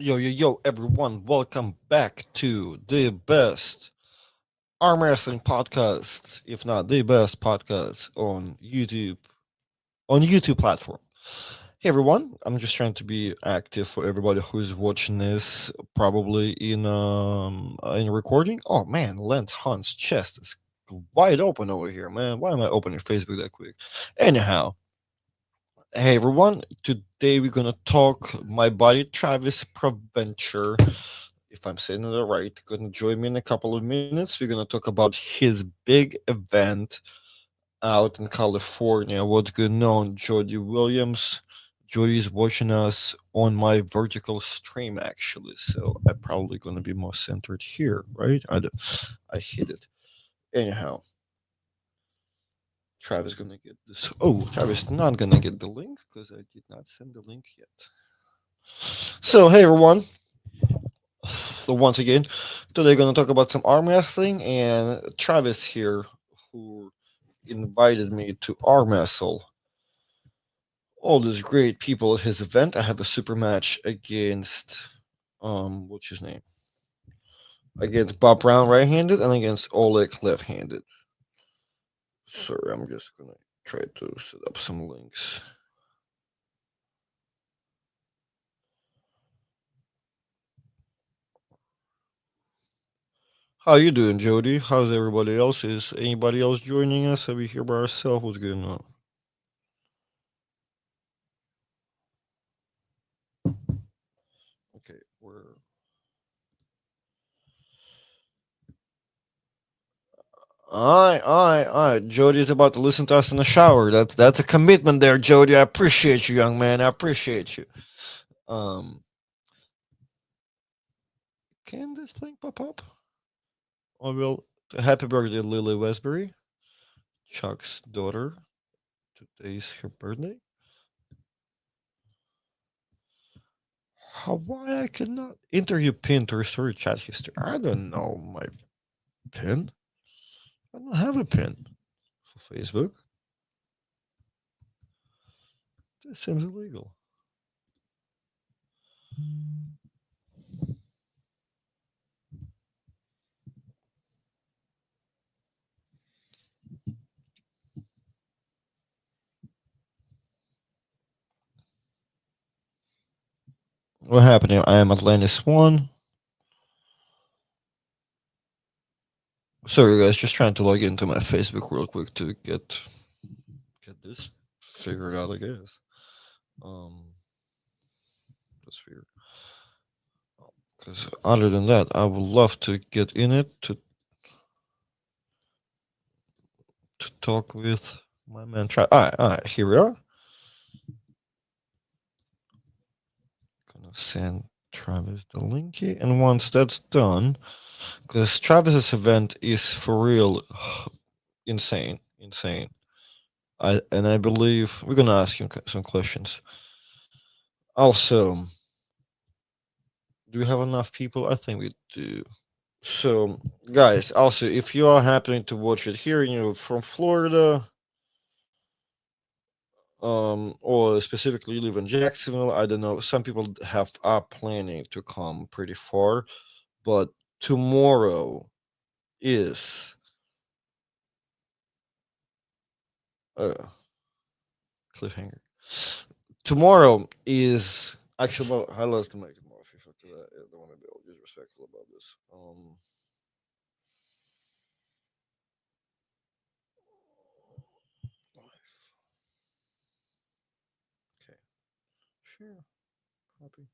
Yo, everyone, welcome back to the best arm wrestling podcast, if not the best podcast on YouTube platform. Hey everyone, I'm just trying to be active for everybody who's watching this, probably in recording. Oh man, Lance Hunt's chest is wide open over here, man. Why am I opening Facebook that quick? Anyhow, hey everyone, today we're gonna talk my buddy Travis Provencher, if I'm saying it right, gonna join me in a couple of minutes. We're gonna talk about his big event out in California. What's going on, Jody Williams? Jody's watching us on my vertical stream actually, so I'm probably gonna be more centered here, right? I hit it. Anyhow, Travis gonna get this. Oh, Travis not gonna get the link because I did not send the link yet. So hey everyone, so once again, today gonna talk about some arm wrestling and Travis here, who invited me to arm wrestle all these great people at his event. I have a super match against what's his name? Against Bob Brown right-handed and against Oleg left-handed. Sorry, I'm just gonna try to set up some links. How you doing, Jody? How's everybody else? Is anybody else joining us? Are we here by ourselves? What's going on? Okay, we're all right. Jody's about to listen to us in the shower. That's a commitment there, Jody. I appreciate you, young man. I appreciate you. Um, can this thing pop up? Oh well. Happy birthday, Lily Westbury, Chuck's daughter. Today's her birthday. How why I cannot enter your pin to restore your chat history? I don't know my pin. I don't have a pin for Facebook. This seems illegal. What happened here? I am Atlantis One. Sorry, guys, just trying to log into my Facebook real quick to get this figured out. I guess. Um, that's weird. Because other than that, I would love to get in it to talk with my man. All right, here we are. Gonna send Travis the link here, and once that's done, because Travis's event is for real insane. I believe we're gonna ask him some questions. Also, do we have enough people? I think we do. So, guys, also, if you are happening to watch it here, from Florida, or specifically you live in Jacksonville, I don't know. Some people have are planning to come pretty far, but tomorrow is uh cliffhanger. Tomorrow is actually well, highlights to make it more official because I don't want to be all disrespectful about this. Okay, sure, copy.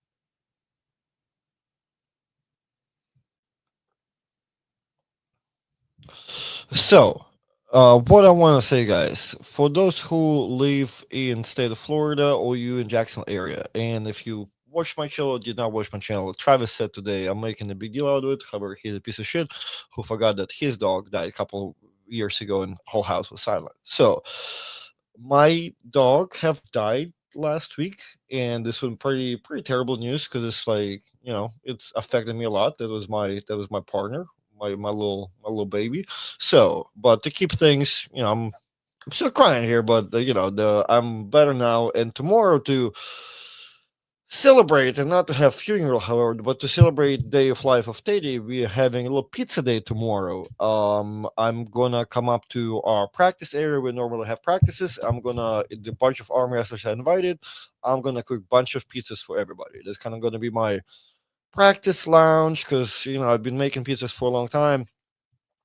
So, what I want to say, guys, for those who live in state of Florida or you in Jacksonville area, and if you watch my channel or did not watch my channel, Travis said today I'm making a big deal out of it. However, he's a piece of shit who forgot that his dog died a couple years ago and whole house was silent. So, my dog have died last week, and this was pretty terrible news because it's like it's affected me a lot. That was my partner, my little baby. So, but to keep things, I'm still crying here, but I'm better now. And tomorrow, to celebrate and not to have funeral, however, but to celebrate day of life of Teddy, we're having a little pizza day tomorrow. I'm gonna come up to our practice area. We normally have practices. I'm gonna the bunch of army wrestlers I invited. I'm gonna cook bunch of pizzas for everybody. That's kind of gonna be my practice lounge because I've been making pizzas for a long time.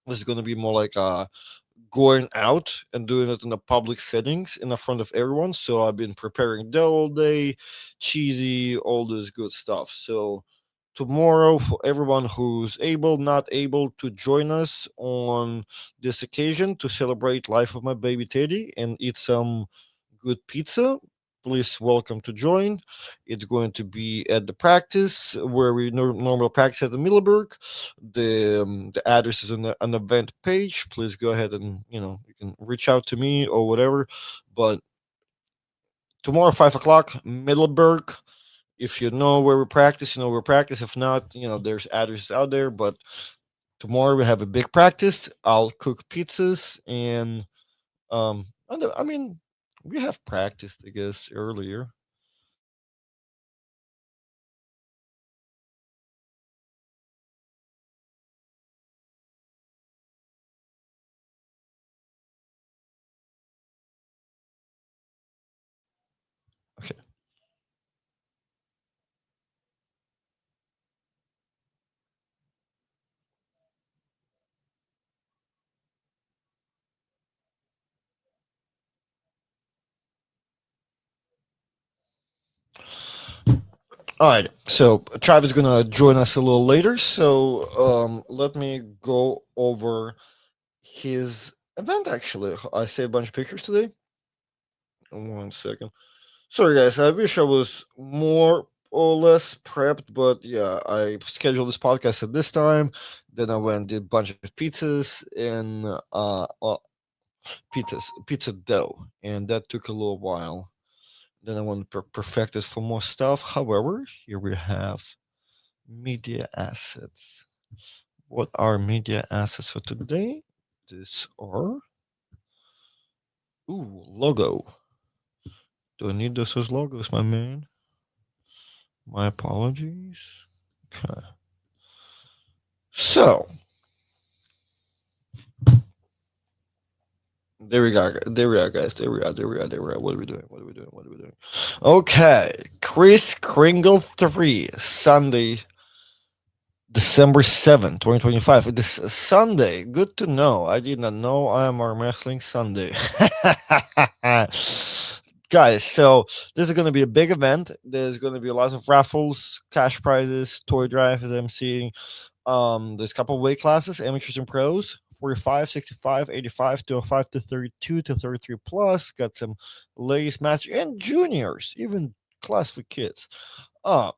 This is gonna be more like going out and doing it in the public settings in the front of everyone. So I've been preparing dough all day, cheesy, all this good stuff. So tomorrow, for everyone who's able, not able to join us on this occasion to celebrate life of my baby Teddy and eat some good pizza, please welcome to join. It's going to be at the practice where we normally practice at the Middleburg. The address is on the event page. Please go ahead and you can reach out to me or whatever. But tomorrow 5 o'clock, Middleburg. If you know where we practice, you know where we practice. If not, there's addresses out there. But tomorrow we have a big practice. I'll cook pizzas and I mean, we have practiced, I guess, earlier. Okay. All right. So Travis is gonna join us a little later. So let me go over his event. Actually, I saved a bunch of pictures today. 1 second. Sorry, guys. I wish I was more or less prepped, but yeah, I scheduled this podcast at this time. Then I went and did a bunch of pizzas and pizza dough, and that took a little while. Then I want to perfect it for more stuff. However, here we have media assets. What are media assets for today? These are logo. Do I need those as logos, my man? My apologies. Okay. So there we go. There we are, guys. There we are. There we are. There we are. What are we doing? What are we doing? What are we doing? Okay. Kris Kringle 3, Sunday, December 7th, 2025. This Sunday. Good to know. I did not know I am arm wrestling Sunday. Guys, so this is going to be a big event. There's going to be a lot of raffles, cash prizes, toy drive as I'm seeing. There's a couple of weight classes, amateurs and pros, 45, 65, 85, 205 to 32 to 33 plus. Got some ladies match and juniors, even class for kids. Uh,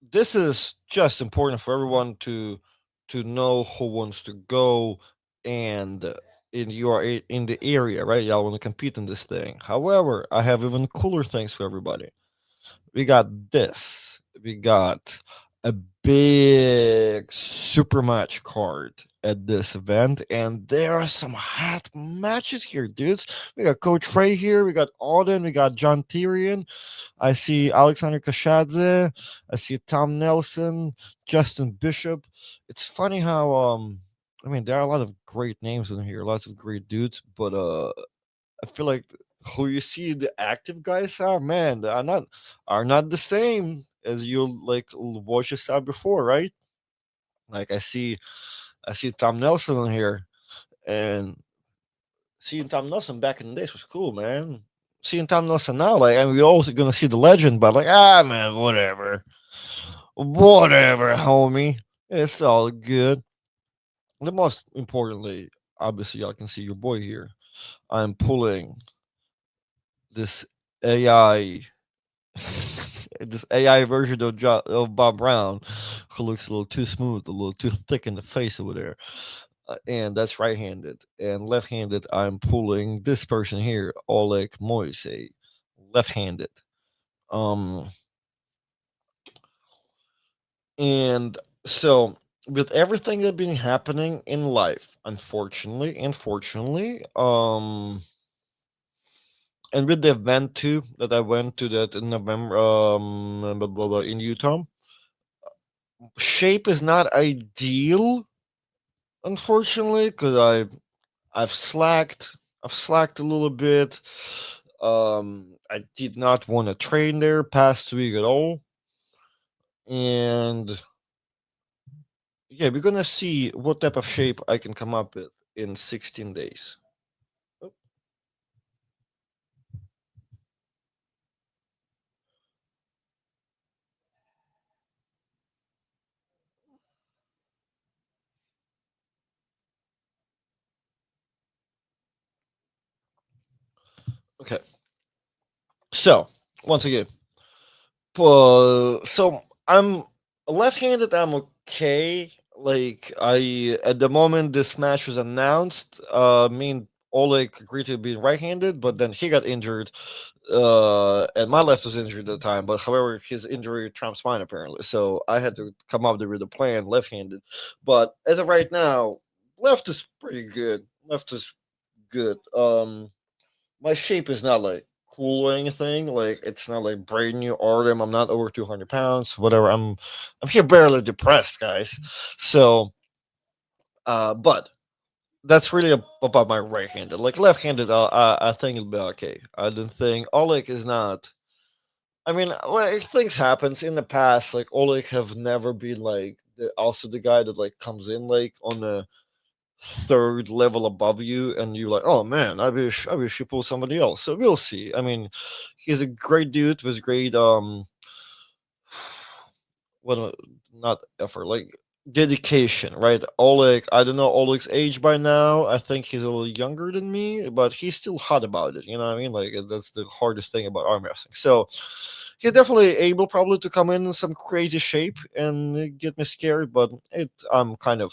this is just important for everyone to know who wants to go and in in the area, right? Y'all want to compete in this thing. However, I have even cooler things for everybody. We got this. We got a big super match card at this event, and there are some hot matches here, dudes. We got Coach Ray here. We got Alden. We got John Tyrion. I see Alexander Kashadze. I see Tom Nelson, Justin Bishop. It's funny how I mean there are a lot of great names in here, lots of great dudes, but I feel like who you see the active guys are, man, are not the same as you like watch this out before, right? Like I see Tom Nelson on here, and seeing Tom Nelson back in the days was cool, man. Seeing Tom Nelson now, like, and we're also gonna see the legend, but like, man, whatever, homie, it's all good. The most importantly, obviously, y'all can see your boy here. I'm pulling this AI this AI version of Bob Brown, who looks a little too smooth, a little too thick in the face over there. And that's right-handed. And left-handed, I'm pulling this person here, Oleg Moise, left-handed. Um, and so with everything that's been happening in life, unfortunately, And with the event too that I went to that in November, blah, blah, blah, in Utah, shape is not ideal, unfortunately, because I've slacked. I've slacked a little bit. I did not want to train there past week at all, and yeah, we're gonna see what type of shape I can come up with in 16 days. Oh, okay, so once again, so I'm left-handed. I'm okay. Like I at the moment this match was announced, me and Oleg agreed to be right-handed, but then he got injured, and my left was injured at the time. But however, his injury trumps mine apparently, so I had to come up with a plan left-handed. But as of right now, left is pretty good. Left is good. My shape is not like cool or anything. Like it's not like brand new artem. I'm not over 200 pounds. Whatever. I'm here barely depressed, guys. So, but that's really about my right-handed. Like left-handed, I think it'll be okay. I don't think Oleg is not. I mean, like things happens in the past. Like Oleg have never been like also the guy that like comes in like on the third level above you, and you're like, oh man, I wish you pull somebody else. So we'll see. I mean, he's a great dude with great what not effort, like dedication, right? Oleg, I don't know Oleg's age by now. I think he's a little younger than me, but he's still hot about it. You know what I mean? Like that's the hardest thing about arm wrestling. So he's definitely able probably to come in some crazy shape and get me scared, but I'm kind of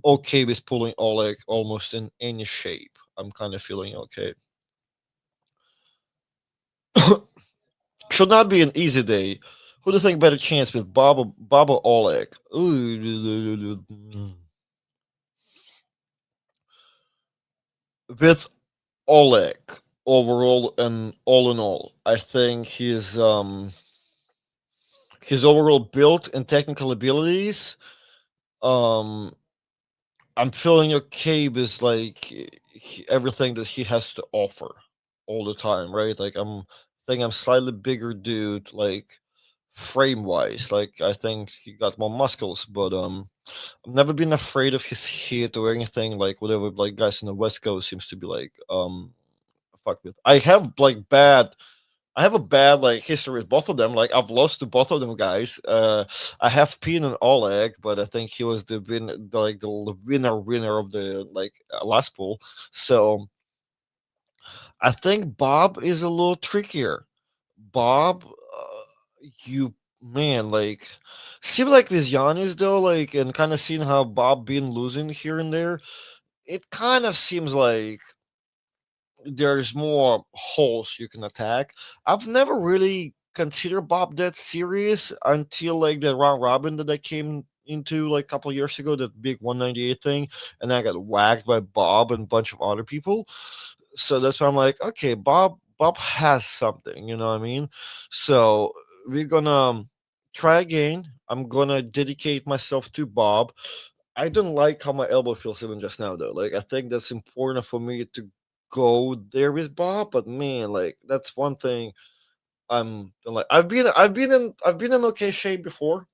okay with pulling Oleg almost in any shape. I'm kind of feeling okay. Should not be an easy day. Who do you think better chance with Bob or Oleg? Ooh, with Oleg overall and all in all, I think his overall build and technical abilities. Um, I'm feeling okay with like everything that he has to offer all the time, right? Like think I'm slightly bigger dude, like frame wise. Like I think he got more muscles, but I've never been afraid of his hit or anything. Like whatever, like guys in the West Coast seems to be like fuck with. I have a bad like history with both of them. Like I've lost to both of them guys. I have Peen and Oleg, but I think he was the winner of the last pool. So I think Bob is a little trickier. Bob, you man, like seem like with Giannis though, like and kind of seeing how Bob been losing here and there. It kind of seems like there's more holes you can attack. I've never really considered Bob that serious until like the round robin that I came into like a couple years ago, that big 198 thing, and I got whacked by Bob and a bunch of other people. So that's why I'm like, okay, Bob has something, you know what I mean? So we're gonna try again. I'm gonna dedicate myself to Bob. I don't like how my elbow feels even just now though. Like I think that's important for me to go there with Bob, but man, like that's one thing I'm like I've been in okay shape before.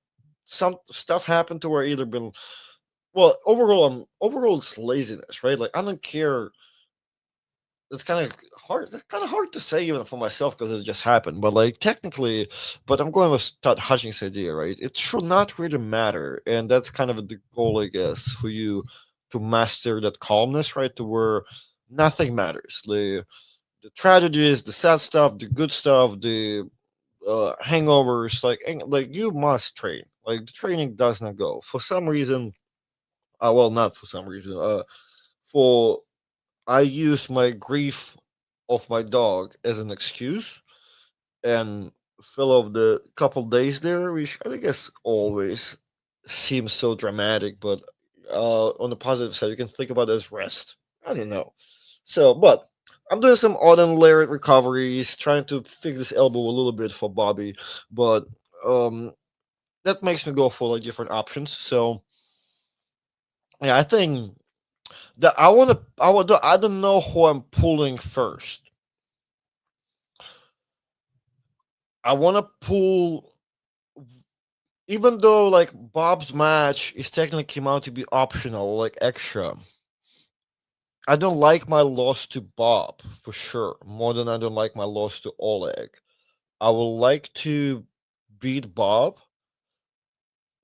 Some stuff happened to where I either been well, overall it's laziness, right? Like I don't care. It's kind of hard. It's kind of hard to say even for myself because it just happened. But like technically, but I'm going with Todd Hutchings' idea, right? It should not really matter, and that's kind of the goal, I guess, for you to master that calmness, right? To where nothing matters. The tragedies, the sad stuff, the good stuff, the hangovers, like you must train. Like the training does not go for some reason. Well, not for some reason. For I use my grief of my dog as an excuse and fill off the couple days there, which I guess always seems so dramatic, but on the positive side, you can think about it as rest. I don't know. So, but I'm doing some odd and layered recoveries, trying to fix this elbow a little bit for Bobby, but um, that makes me go for like different options. So yeah, I think that I don't know who I'm pulling first. I want to pull, even though like Bob's match is technically came out to be optional, like extra. I don't like my loss to Bob for sure, more than I don't like my loss to Oleg. I would like to beat Bob,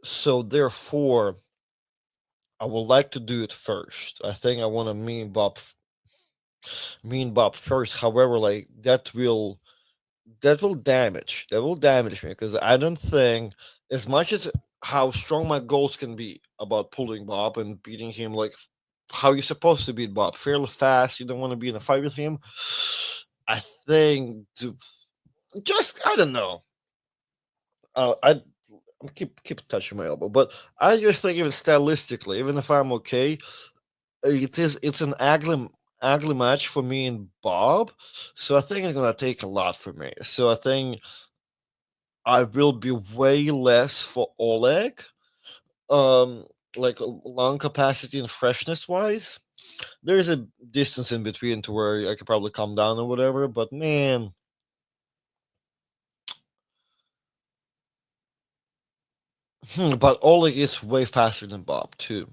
so therefore I would like to do it first. I think I want to me and Bob first. However, like that will damage me because I don't think, as much as how strong my goals can be about pulling Bob and beating him, like how you're supposed to beat Bob fairly fast. You don't want to be in a fight with him. I think just I don't know. I'm keep touching my elbow, but I just think even stylistically, even if I'm okay, it's an ugly match for me and Bob. So I think it's gonna take a lot for me. So I think I will be way less for Oleg. Um, like lung capacity and freshness wise, there's a distance in between to where I could probably calm down or whatever. But man, but Oleg is way faster than Bob too.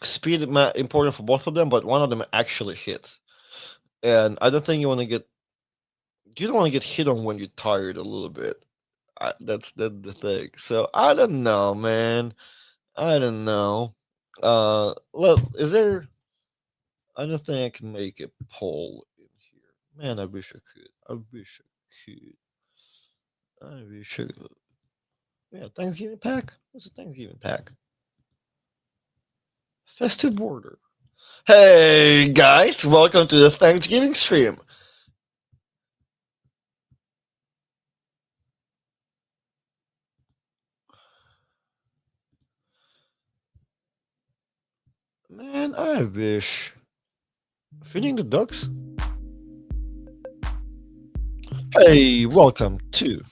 Speed important for both of them, but one of them actually hits, and I don't think you don't want to get hit on when you're tired a little bit. That's the thing. So I don't know, man. I don't know. Look, is there? I don't think I can make a poll in here. Man, I wish I could. I wish I could. I wish I could. Yeah, Thanksgiving pack. What's a Thanksgiving pack? Festive border. Hey guys, welcome to the Thanksgiving stream. Man, I wish. Feeding the ducks? Hey, welcome to.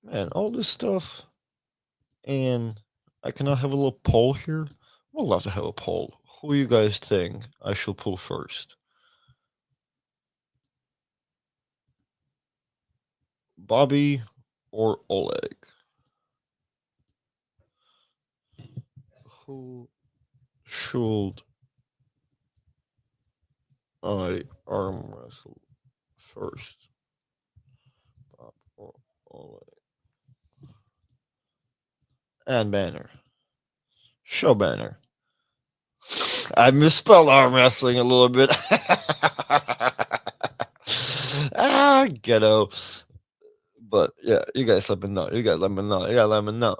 Man, all this stuff. And I cannot have a little poll here. We'd love to have a poll. Who you guys think I should pull first? Bobby or Oleg? Who should I arm wrestle first? Bob or Oleg? And banner. Show banner. I misspelled arm wrestling a little bit. Ghetto. But yeah, you guys let me know. You guys let me know. You gotta let me know.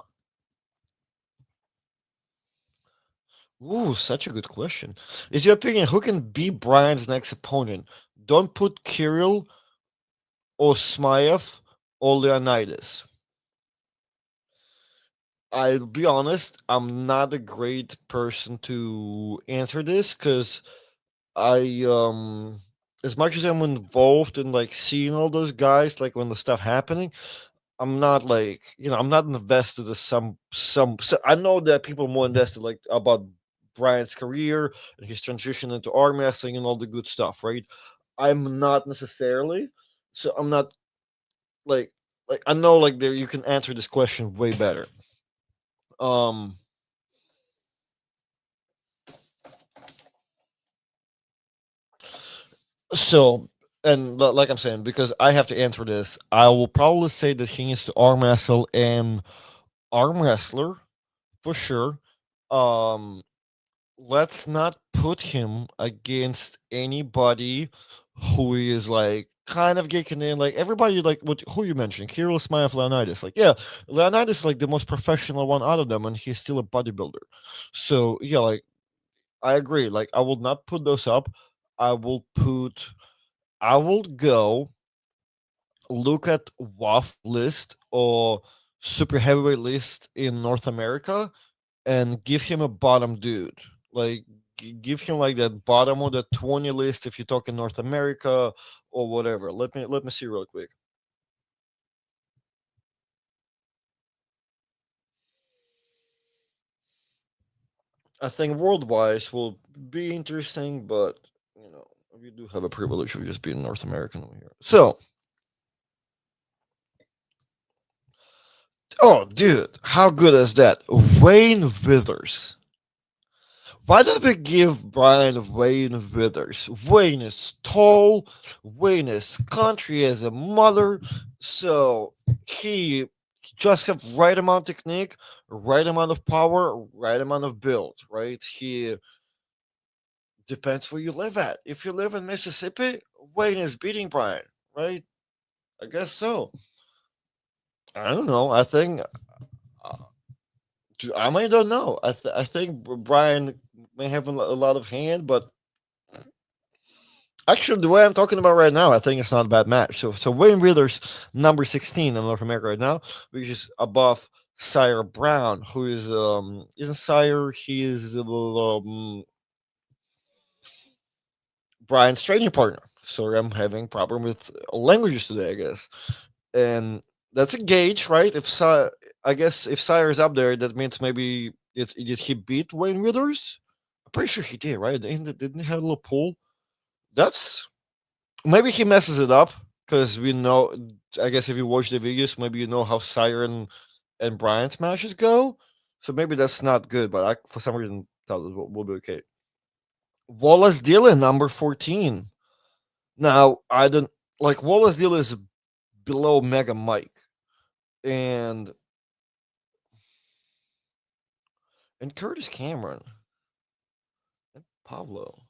Ooh, such a good question. Is your opinion who can beat Brian's next opponent? Don't put Kirill or Smaev or Leonidas. I'll be honest, I'm not a great person to answer this because I as much as I'm involved in like seeing all those guys like when the stuff happening, I'm not like I'm not invested as so I know that people are more invested like about Brian's career and his transition into arm wrestling and all the good stuff, right? I'm not necessarily, so I'm not like I know like there you can answer this question way better. Um, so and like I'm saying, because I have to answer this, I will probably say that he needs to arm wrestle and arm wrestler for sure. Um, let's not put him against anybody who is like kind of getting in. Like everybody, like what who you mentioned, Kirill Smaev, Leonidas. Like yeah, Leonidas is like the most professional one out of them, and he's still a bodybuilder. So yeah, like I agree. Like I will not put those up. I will put. I will go look at WAF list or super heavyweight list in North America and give him a bottom dude. Like give him like that bottom of the 20 list if you're talking North America or whatever. Let me see real quick. I think worldwide will be interesting, but you know we do have a privilege of just being North American over here. So, oh, dude, how good is that? Wayne Withers. Why did we give Brian Wayne Withers? Wayne is tall. Wayne is country as a mother. So he just have right amount of technique, right amount of power, right amount of build. Right? He depends where you live at. If you live in Mississippi, Wayne is beating Brian. Right? I guess so. I don't know. I think uh, I might don't know. I think Brian may have a lot of hand, but actually, the way I'm talking about right now, I think it's not a bad match. So Wayne Wheeler's number 16 in North America right now, which is above Sire Brown, who is isn't Sire? He is Brian's training partner. Sorry, I'm having problem with languages today, I guess. And that's a gauge, right? I guess if Sire is up there, that means maybe did he beat Wayne Wheeler's? I'm pretty sure he did, right? Didn't he have a little pull? That's maybe he messes it up because we know. I guess if you watch the videos, maybe you know how Siren and Brian's matches go. So maybe that's not good, but I for some reason thought it will be okay. Wallace Dillon, number 14. Now I don't like Wallace Dillon is below Mega Mike and Curtis Cameron and Pablo.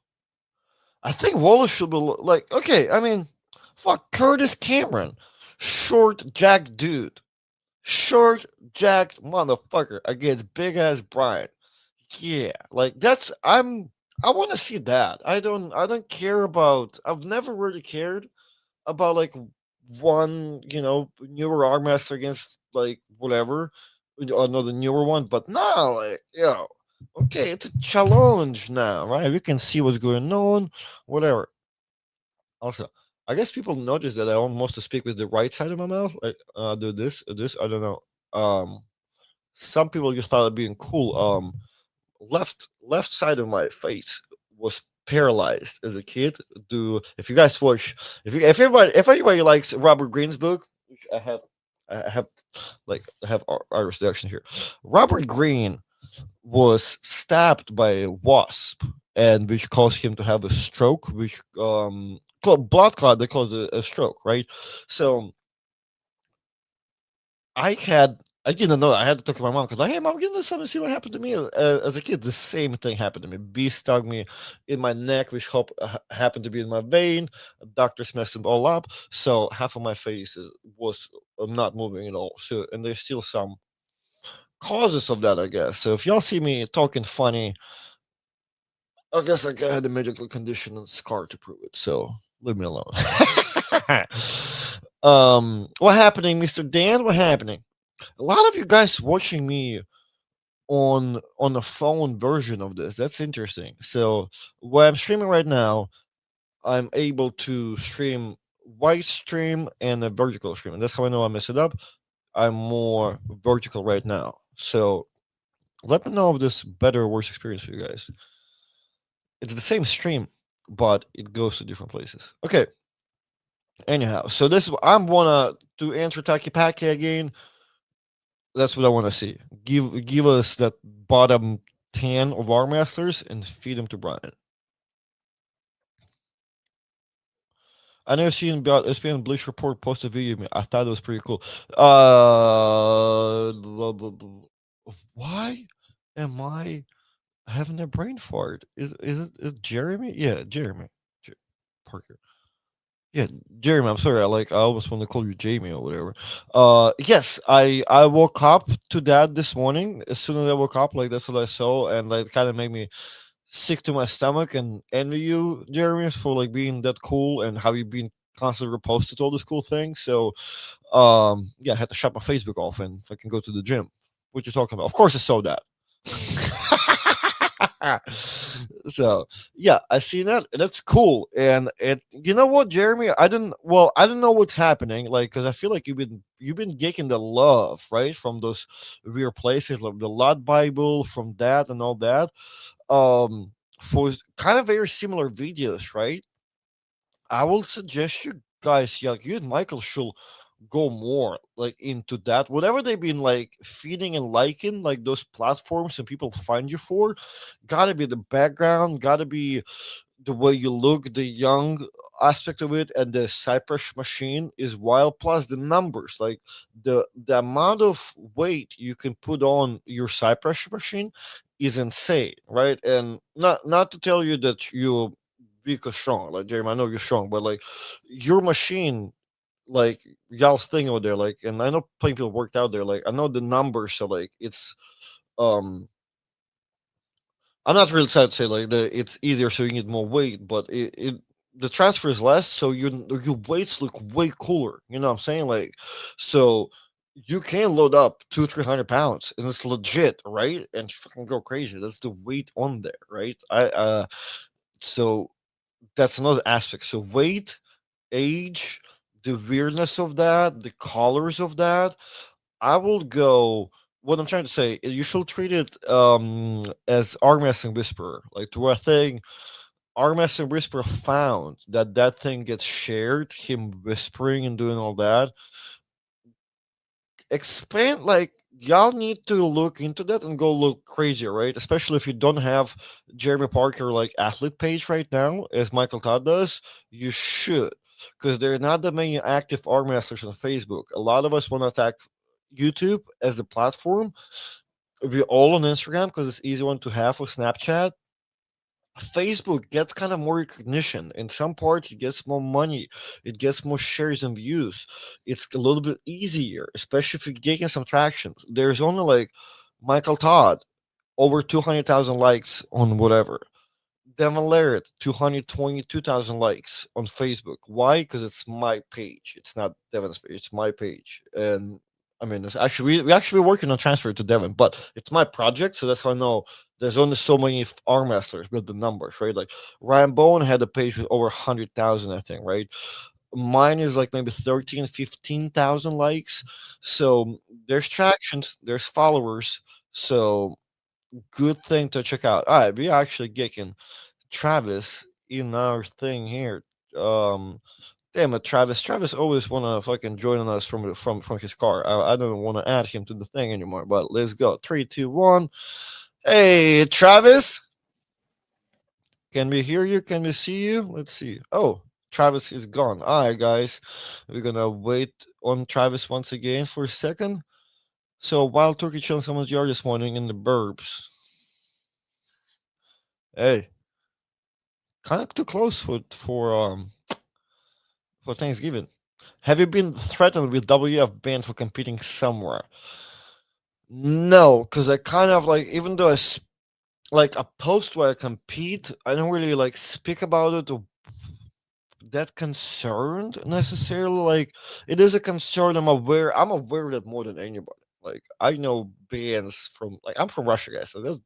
I think Wallace should be like okay. I mean, fuck Curtis Cameron, short jack dude. Short, jacked motherfucker against big ass Brian. Yeah, like that's I want to see that. I don't care about. I've never really cared about like one newer arm master against like whatever another newer one. But now like okay, it's a challenge now, right? We can see what's going on, whatever. Also, I guess people notice that I almost speak with the right side of my mouth. Like do this. I don't know. Some people just thought it being cool. Left side of my face was paralyzed as a kid. Do if you guys watch if anybody likes Robert Greene's book, which I have I have Irish reaction here. Robert Greene was stabbed by a wasp, and which caused him to have a stroke, which blood clot that caused a stroke, right? So I didn't know. I had to talk to my mom because hey, mom, give this something to see what happened to me as a kid. The same thing happened to me. Bee stung me in my neck, which happened to be in my vein. Doctors messed them all up, so half of my face was not moving at all. So, and there's still some causes of that, I guess. So, if y'all see me talking funny, I guess I had a medical condition and scar to prove it. So, leave me alone. What happening, Mister Dan? What happening? A lot of you guys watching me on the phone version of this. That's interesting. So what I'm streaming right now, I'm able to stream white stream and a vertical stream, and that's how I know I mess it up. I'm more vertical right now. So let me know if this better or worse experience for you guys. It's the same stream, but it goes to different places. Okay. Anyhow, so this I'm wanna to answer Taki Paki again. That's what I want to see. Give us that bottom 10 of our masters and feed them to Brian. I never seen about SPN Bleach Report post a video. I thought it was pretty cool. Why am I having a brain fart? Is Jeremy? Yeah, Jeremy. Parker. Yeah, Jeremy. I'm sorry. I almost want to call you Jamie or whatever. Yes, I woke up to that this morning. As soon as I woke up, like that's what I saw, and like kind of made me sick to my stomach and envy you, Jeremy, for like being that cool and how you've been constantly reposted all this cool things. So, yeah, I had to shut my Facebook off and I can go to the gym. What you talking about? Of course, I saw that. So yeah, I see that. And that's cool. And you know what, Jeremy? I don't know what's happening. Like, because I feel like you've been getting the love right from those weird places, like the Lot Bible, from that and all that. For kind of very similar videos, right? I will suggest you guys, yeah, you and Michael should go more like into that. Whatever they've been like feeding and liking, like those platforms and people find you for, gotta be the background, gotta be the way you look, the young aspect of it, and the Cypress machine is wild. Plus the numbers, like the amount of weight you can put on your Cypress machine is insane, right? And not to tell you that you because strong, like Jeremy, I know you're strong, but like your machine, like y'all's thing over there, like, and I know plenty of people worked out there, like I know the numbers, so like it's um I'm not really sad to say like it's easier, so you need more weight, but it the transfer is less, so your weights look way cooler. You know what I'm saying? Like, so you can load up 200-300 pounds, and it's legit, right? And fucking go crazy. That's the weight on there, right? So that's another aspect. So weight, age, the weirdness of that, the colors of that. I will go. What I'm trying to say, you should treat it as Armess and Whisperer, like to where I think Armess and Whisperer found that that thing gets shared, him whispering and doing all that. Expand, like y'all need to look into that and go look crazier, right? Especially if you don't have Jeremy Parker like athlete page right now, as Michael Todd does, you should. Because there are not that many active arm wrestlers on Facebook. A lot of us want to attack YouTube as the platform. We're all on Instagram because it's easy one to have with Snapchat. Facebook gets kind of more recognition. In some parts, it gets more money. It gets more shares and views. It's a little bit easier, especially if you're getting some traction. There's only like Michael Todd, over 200,000 likes on whatever. Devin Larrett, 222,000 likes on Facebook. Why? Because it's my page. It's not Devin's page. It's my page. And I mean, it's actually we actually working on transfer to Devin, but it's my project, so that's how I know there's only so many arm wrestlers with the numbers, right? Like Ryan Bowen had a page with over 100,000, I think, right? Mine is like maybe 13, 15,000 likes. So there's tractions, there's followers. So good thing to check out. All right, we actually getting Travis in our thing here. Um, Damn it, Travis. Travis always wanna fucking join us from his car. I don't want to add him to the thing anymore. But let's go. 3, 2, 1. Hey, Travis. Can we hear you? Can we see you? Let's see. Oh, Travis is gone. All right, guys. We're gonna wait on Travis once again for a second. So while Turkey chilling someone's yard this morning in the burbs. Hey, kind of too close for Thanksgiving. Have you been threatened with WF ban for competing somewhere? No, because I kind of like, even though like a post where I compete, I don't really like speak about it or that concerned necessarily. Like, it is a concern. I'm aware of it more than anybody. Like, I know bands from, like, I'm from Russia, guys. So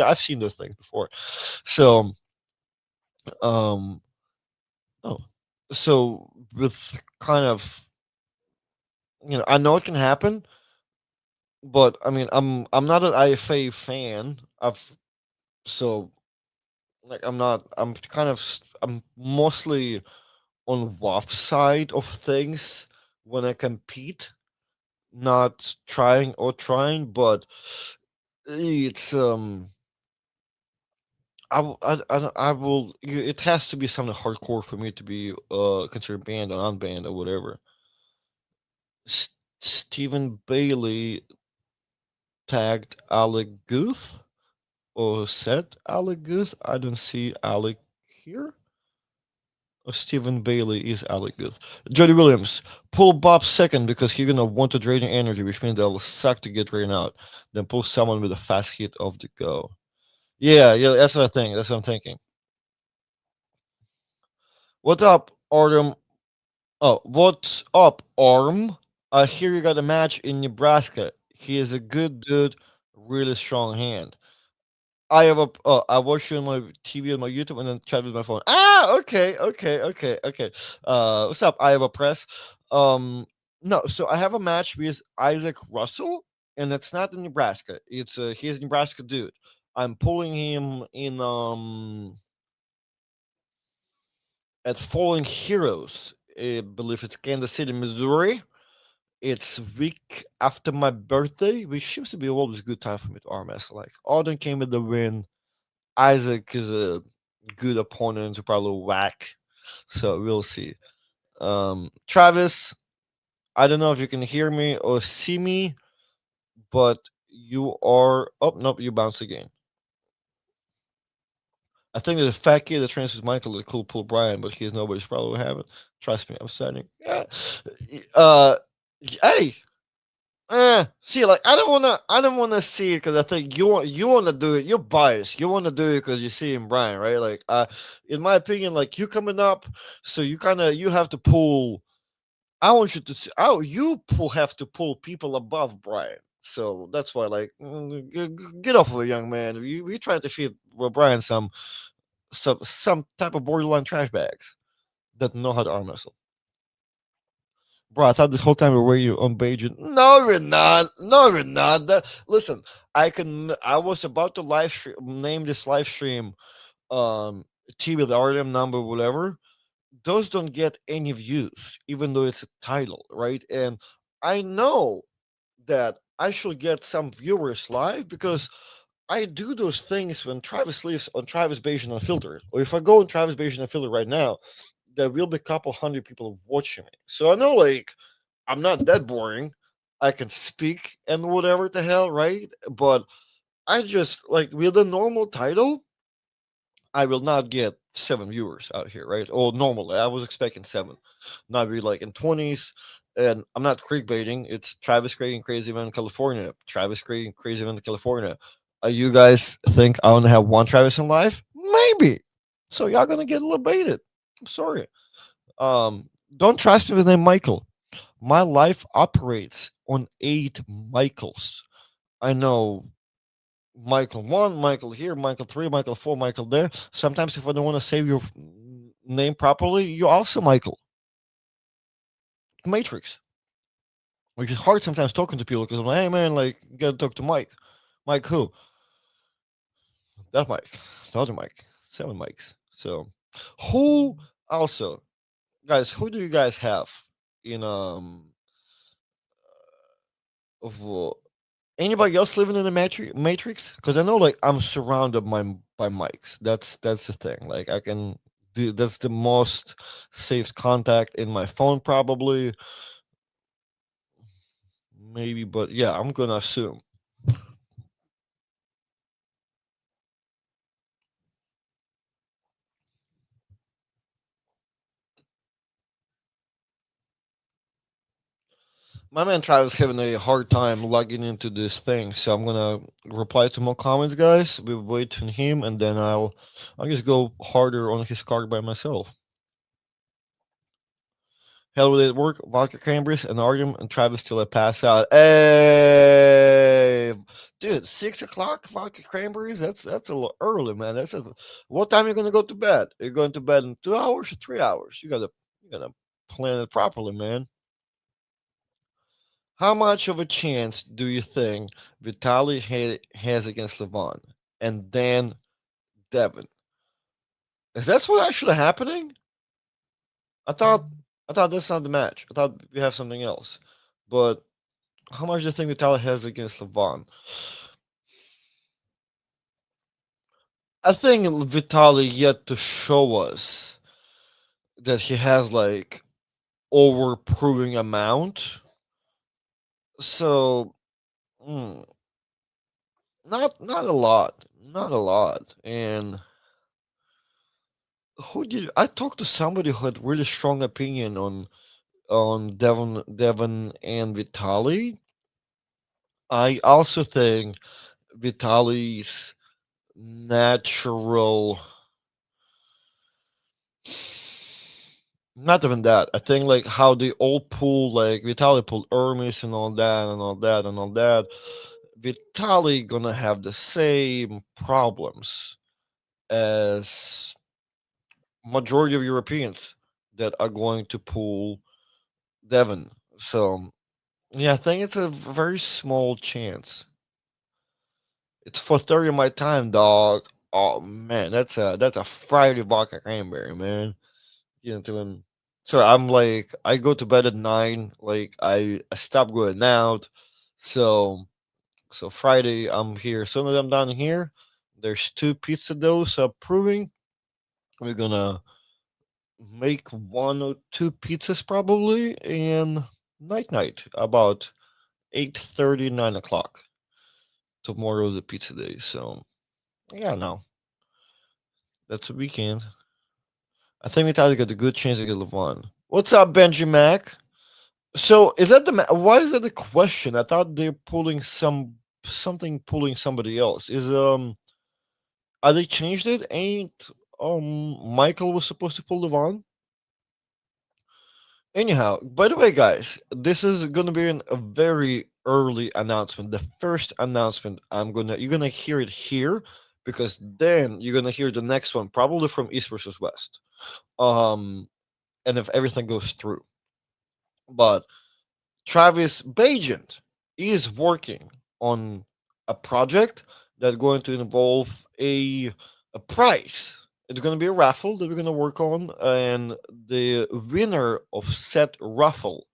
I've seen those things before. So, um, oh, so with kind of, I know it can happen. But I mean, I'm not an IFA fan. So like I'm not. I'm mostly on WAF side of things when I compete, not trying or trying. But it's I will. It has to be something hardcore for me to be considered banned or unbanned or whatever. Stephen Bailey tagged Alec Guth. Or said Alec Good. I don't see Alec here. Stephen Bailey is Alec Good. Jody Williams, pull Bob second because he's gonna want to drain your energy, which means they'll suck to get drained out. Then pull someone with a fast hit of the go. Yeah, that's what I think. That's what I'm thinking. What's up, Artem? Oh, what's up, Arm? I hear you got a match in Nebraska. He is a good dude. Really strong hand. I have a. I watch you on my TV on my YouTube and then chat with my phone. Ah, okay, okay, okay, okay. What's up? I have a press. Um, no, so I have a match with Isaac Russell, and it's not in Nebraska. It's he's a Nebraska dude. I'm pulling him in at Fallen Heroes. I believe it's Kansas City, Missouri. It's week after my birthday, which seems to be always a good time for me to arm wrestle. Like Auden came with the win. Isaac is a good opponent to probably whack. So we'll see. Travis, I don't know if you can hear me or see me, but you are. Oh, nope, you bounced again. I think there's a fat kid that transfers Michael to cool pull Brian, but he's nobody's probably have it. Trust me, I'm starting. Yeah. Uh, hey, see, like I don't wanna see it because I think you wanna do it. You're biased. You wanna do it because you see him, Brian, right? Like, in my opinion, like you coming up, so you have to pull. I want you to see. Oh, have to pull people above Brian. So that's why, like, get off of it, young man. We trying to feed Brian some type of borderline trash bags that know how to arm wrestle. Bro, I thought this whole time we were you on Beijing. No, we're not. No, we're not. Listen, I was about to live stream, name this live stream, TV with RM number, whatever. Those don't get any views, even though it's a title, right? And I know that I should get some viewers live because I do those things when Travis leaves on Travis Bayesian Unfiltered. Or if I go on Travis Bayesian Unfiltered right now, there will be a couple hundred people watching me. So I know, like, I'm not that boring. I can speak and whatever the hell, right? But I just like with a normal title, I will not get 7 viewers out here, right? Or normally, I was expecting 7, not be like in 20s. And I'm not clickbaiting. It's Travis Craig and Crazy Event in California. Travis Craig and Crazy Event in California. You guys think I only have one Travis in life? Maybe. So y'all gonna get a little baited. I'm sorry. Don't trust me with the name Michael. My life operates on 8 Michaels. I know Michael 1, Michael here, Michael 3, Michael 4, Michael there. Sometimes, if I don't want to save your name properly, you also Michael. Matrix, which is hard sometimes talking to people because I'm like, hey man, like, you gotta talk to Mike. Mike who? That Mike. The other Mike. 7 mics. So, who also, guys, who do you guys have in, of anybody else living in the matrix? Because I know, like, I'm surrounded by mics. That's the thing. Like, I can do. That's the most saved contact in my phone, probably. Maybe, but yeah, I'm gonna assume. My man Travis having a hard time logging into this thing, so I'm gonna reply to more comments, guys. We'll wait on him, and then I'll just go harder on his card by myself. Hell will it work? Vodka Cambridge and Artem and Travis till I pass out. Hey, dude, 6 o'clock vodka cranberries. That's a little early, man. What time are you gonna go to bed? You're going to bed in 2 hours or 3 hours. You gotta plan it properly, man. How much of a chance do you think Vitaly has against Levon and then Devin? Is that what actually happening? I thought I thought that's not the match. I thought we have something else. But how much do you think Vitaly has against Levon? I think Vitaly yet to show us that he has like over proving amount. So mm, not a lot, not a lot. And who did I talked to somebody who had really strong opinion on Devon and Vitaly. I also think Vitaly's natural. Not even that. I think like how they all pull like Vitaly pulled Hermes and all that and all that and all that. Vitali gonna have the same problems as majority of Europeans that are going to pull Devon. So yeah, I think it's a very small chance. It's 4:30 my time, dog. Oh man, that's a Friday vodka cranberry, man. You know, doing. So I'm like, I go to bed at 9. Like I stop going out. So Friday I'm here. As soon as I'm down here, there's two pizza doughs approving. We're gonna make one or two pizzas probably, and night about 8:30, 9 o'clock. Tomorrow's a pizza day, so yeah, no, that's a weekend. I think Metallica got a good chance to get Levon. What's up, Benji Mac? So is that the why is that the question? I thought they're pulling something pulling somebody else. Are they changed it? Ain't Michael was supposed to pull Levon? Anyhow, by the way, guys, this is gonna be a very early announcement. The first announcement you're gonna hear it here because then you're gonna hear the next one probably from East versus West. Um, and if everything goes through, but Travis Bagent is working on a project that's going to involve a prize. It's going to be a raffle that we're going to work on, and the winner of said raffle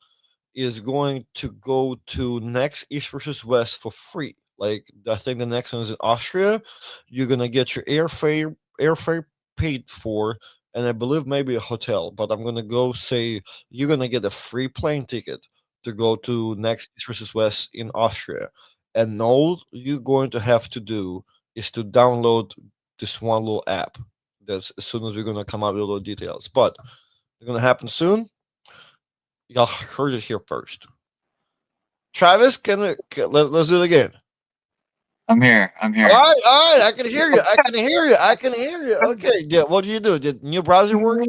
is going to go to next East versus West for free. Like I think the next one is in Austria. You're gonna get your airfare paid for, and I believe maybe a hotel. But I'm gonna go say you're gonna get a free plane ticket to go to next East versus West in Austria, and all you're going to have to do is to download this one little app. That's as soon as we're gonna come out with all the details. But it's gonna happen soon. Y'all heard it here first. Travis, let's do it again. I'm here. I'm here. All right. I can hear you. I can hear you. I can hear you. Okay. Yeah. What do you do? Did new browser work?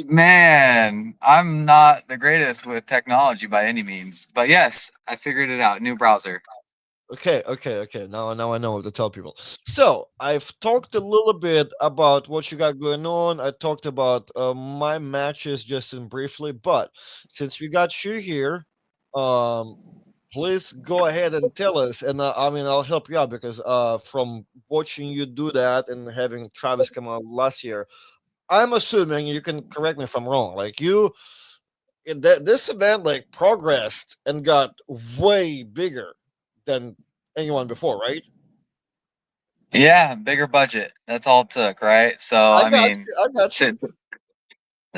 Man, I'm not the greatest with technology by any means, but yes, I figured it out. New browser. Okay. Now I know what to tell people. So I've talked a little bit about what you got going on. I talked about my matches just in briefly, but since we got you here, um, please go ahead and tell us. And I mean, I'll help you out because from watching you do that and having Travis come out last year, I'm assuming you can correct me if I'm wrong. Like this event like progressed and got way bigger than anyone before, right? Yeah, bigger budget. That's all it took, right? So, I I got mean, you. I got you. to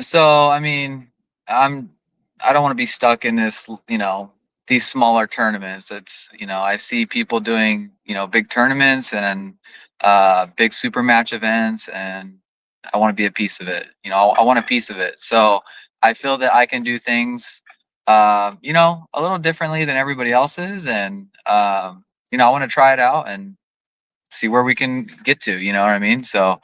So, I mean, I'm I don't want to be stuck in these smaller tournaments. I see people doing, big tournaments and big super match events, and I want to be a piece of it. I want a piece of it. So, I feel that I can do things a little differently than everybody else's, and I want to try it out and see where we can get to, you know what I mean? So,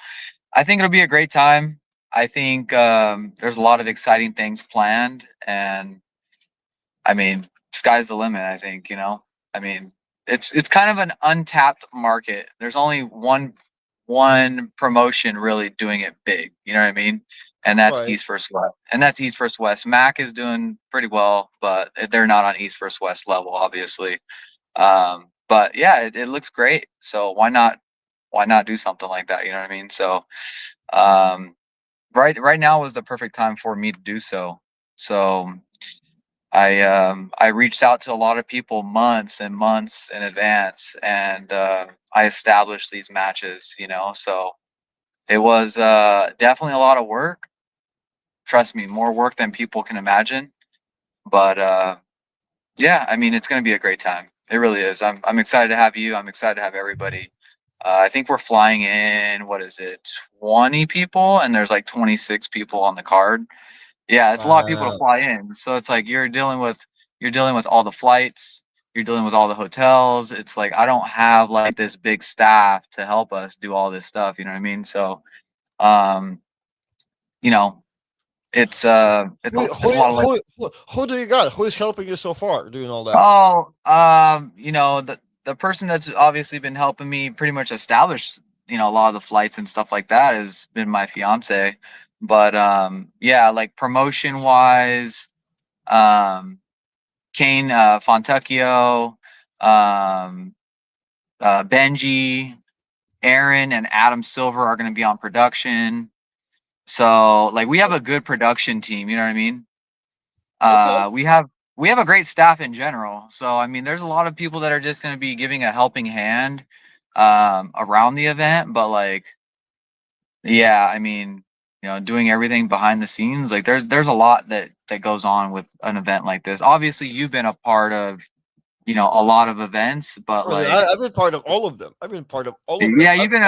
I think it'll be a great time. I think there's a lot of exciting things planned, and I mean, sky's the limit. I think I mean, it's kind of an untapped market. There's only one promotion really doing it big. You know what I mean? And that's Right. East First West. And that's East First West. Mac is doing pretty well, but they're not on East First West level, obviously. But yeah, it looks great. So why not do something like that? You know what I mean? So um, right now was the perfect time for me to do so. So I reached out to a lot of people months and months in advance, and I established these matches. So it was definitely a lot of work. Trust me, more work than people can imagine. But yeah, I mean, it's going to be a great time. It really is. I'm excited to have you. I'm excited to have everybody. I think we're flying in. What is it? 20 people, and there's like 26 people on the card. Yeah, it's a lot of people to Wow. fly in. So it's like you're dealing with all the flights, you're dealing with all the hotels. It's like I don't have like this big staff to help us do all this stuff, you know what I mean? So um, you know, it's it's a lot of Who do you got? Who is helping you so far doing all that? oh, the person that's obviously been helping me pretty much establish, a lot of the flights and stuff like that has been my fiance. But yeah, like promotion wise, um, Kane Fontecchio, um, Benji, Aaron, and Adam Silver are going to be on production. So like we have a good production team. You know what I mean? Okay. We have a great staff in general. So I mean, there's a lot of people that are just going to be giving a helping hand around the event. But like, yeah, I mean, doing everything behind the scenes, like there's a lot that goes on with an event like this. Obviously, you've been a part of a lot of events, but Oh, yeah, like, I've been part of all of them. I've been part of all of them. yeah, you've been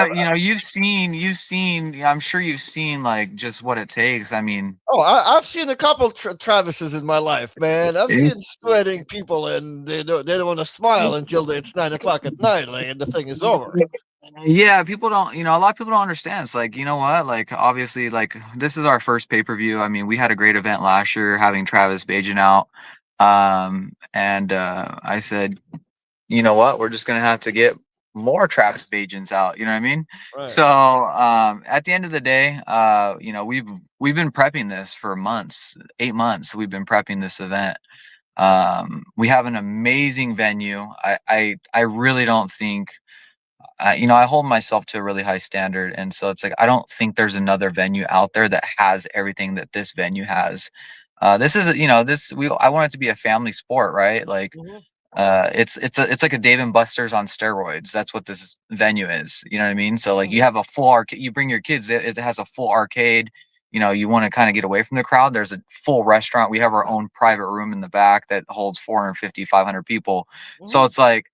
you've seen, yeah, I'm sure you've seen like just what it takes. I mean, Oh, I've seen a couple Travises in my life, man. I've eh, seen sweating people, and they don't want to smile until it's 9 o'clock at night, like, and the thing is over. yeah, people don't, a lot of people don't understand. It's like, you know what? Like, obviously, like, this is our first pay per view. I mean, we had a great event last year having Travis Bajan out. And I said, you know what? We're just gonna have to get more Travis Bajans out. You know what I mean? Right. So at the end of the day, we've been prepping this for months, 8 months. We've been prepping this event. We have an amazing venue. I really don't think. I hold myself to a really high standard, and so it's like I don't think there's another venue out there that has everything that this venue has. This is, this we I want it to be a family sport, right? Like, Mhm. it's like a Dave and Buster's on steroids. That's what this venue is. You know what I mean? So like you Mhm. have a full arcade. You bring your kids. It has a full arcade. You want to kind of get away from the crowd. There's a full restaurant. We have our own private room in the back that holds 450, 500 people. So Mhm. it's like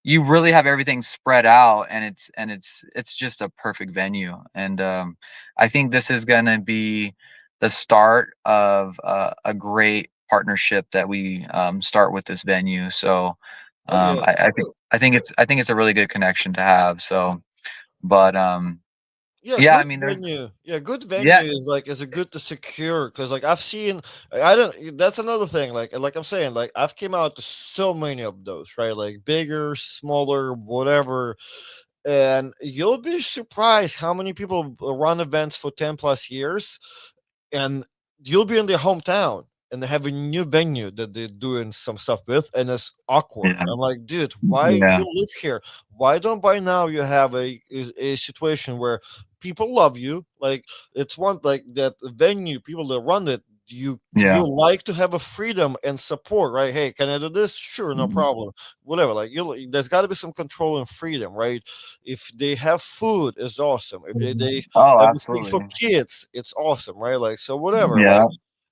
you really have everything spread out, and it's just a perfect venue. And I think this is going to be the start of a great partnership that we start with this venue. So Oh yeah. I think it's a really good connection to have. So, but Yeah, yeah, I good mean, there's venue. Yeah, good yeah, venue is a good to secure, because like I've seen, I don't. That's another thing. Like I'm saying, like I've came out to so many of those, right? Like bigger, smaller, whatever, and you'll be surprised how many people run events for 10 plus years, and you'll be in their hometown and they have a new venue that they're doing some stuff with, and it's awkward. yeah, I'm like, dude, why yeah, you live here? Why don't by now you have a situation where people love you? Like, it's one like that venue, people that run it, you yeah, like to have a freedom and support, right? Hey, can I do this? Sure, no mhm, problem. Whatever. Like, there's got to be some control and freedom, right? If they have food, it's awesome. If they oh, everything for absolutely, kids, it's awesome, right? Like, so whatever. yeah,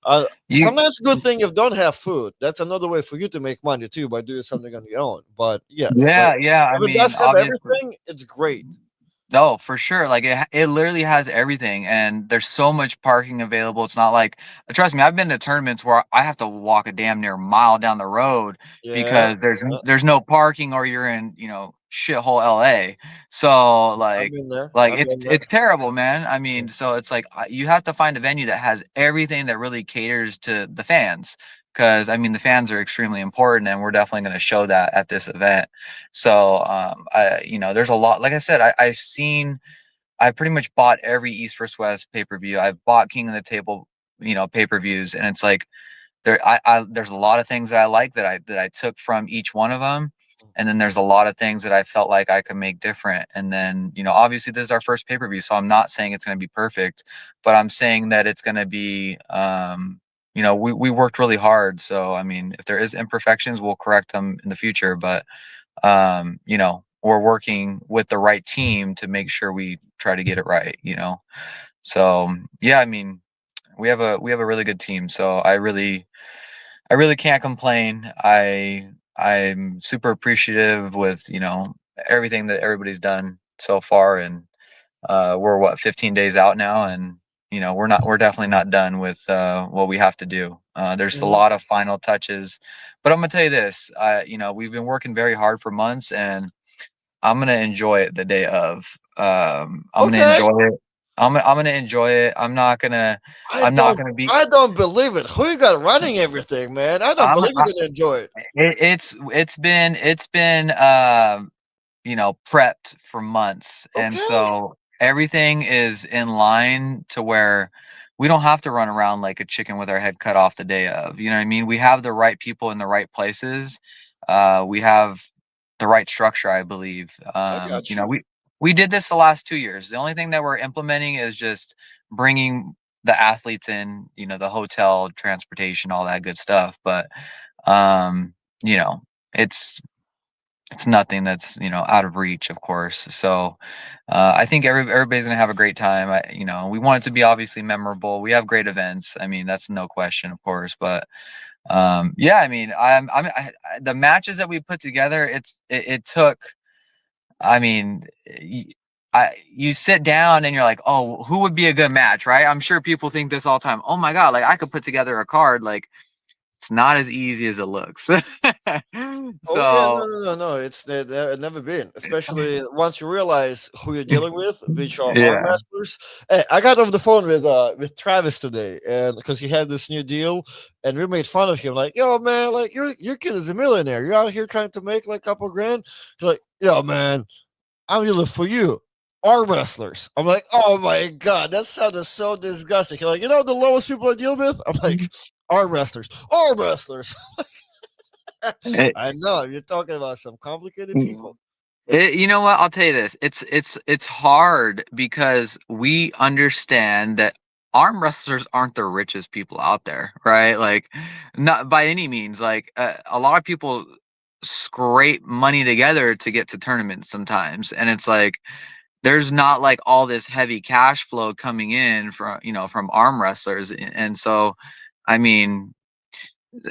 Like, you sometimes a good thing if don't have food. That's another way for you to make money too, by doing something on your own. But yes, like, yeah, I if it mean, does have obviously. everything, it's great. Oh, for sure. Like it literally has everything, and there's so much parking available. It's not like, trust me, I've been to tournaments where I have to walk a damn near mile down the road Yeah, because there's yeah. there's no parking, or you're in, shithole LA. So I've like been there. like I've it's been there. it's terrible, man. I Yeah. mean, so it's like you have to find a venue that has everything that really caters to the fans. Because I mean, the fans are extremely important, and we're definitely going to show that at this event. So, there's a lot. Like I said, I pretty much bought every East vs West pay per view. I've bought King of the Table, pay per views, and it's like there's a lot of things that I like that I took from each one of them, and then there's a lot of things that I felt like I could make different. And then obviously this is our first pay per view, so I'm not saying it's going to be perfect, but I'm saying that it's going to be. We worked really hard, so I mean, if there is imperfections, we'll correct them in the future. But we're working with the right team to make sure we try to get it right. So yeah, I mean, we have a really good team. So I really can't complain. I'm super appreciative with, everything that everybody's done so far. And we're what, 15 days out now, and we're definitely not done with what we have to do. There's a Mhm. lot of final touches, but I'm gonna tell you this. We've been working very hard for months, and I'm gonna enjoy it the day of. I'm gonna Okay. enjoy it. I'm gonna enjoy it. I I'm not don't gonna be. I don't believe it. Who you got running everything, man? I don't I'm believe you're gonna enjoy it. it's been prepped for months. And Okay. so everything is in line to where we don't have to run around like a chicken with our head cut off the day of. You know what I mean? We have the right people in the right places. We have the right structure, I believe. I got you. We did this the last 2 years. The only thing that we're implementing is just bringing the athletes in, the hotel, transportation, all that good stuff. But um, you know, it's it's nothing that's out of reach, of course. So I think everybody's gonna have a great time. We want it to be obviously memorable. We have great events. I mean, that's no question, of course. But yeah, I mean, the matches that we put together. It took. I mean, you sit down and you're like, oh, who would be a good match, right? I'm sure people think this all the time. Oh my god, like I could put together a card. Like it's not as easy as it looks. Oh yeah, no, So no, no, no. Never been. Especially once you realize who you're dealing with, which are arm yeah. wrestlers. Hey, I got off the phone with Travis today, and because he had this new deal, and we made fun of him, like, "Yo, man, like your kid is a millionaire. You're out here trying to make like a couple grand." He's like, "Yo, man, I'm dealing for you." Arm wrestlers. I'm like, oh my god, that sounded so disgusting. He's like, the lowest people I deal with? I'm like, arm wrestlers. Arm wrestlers. I know you're talking about some complicated people. You know what? I'll tell you this. It's hard because we understand that arm wrestlers aren't the richest people out there, right? Like, not by any means. Like, a lot of people scrape money together to get to tournaments sometimes, and it's like there's not like all this heavy cash flow coming in from arm wrestlers, and so, I mean,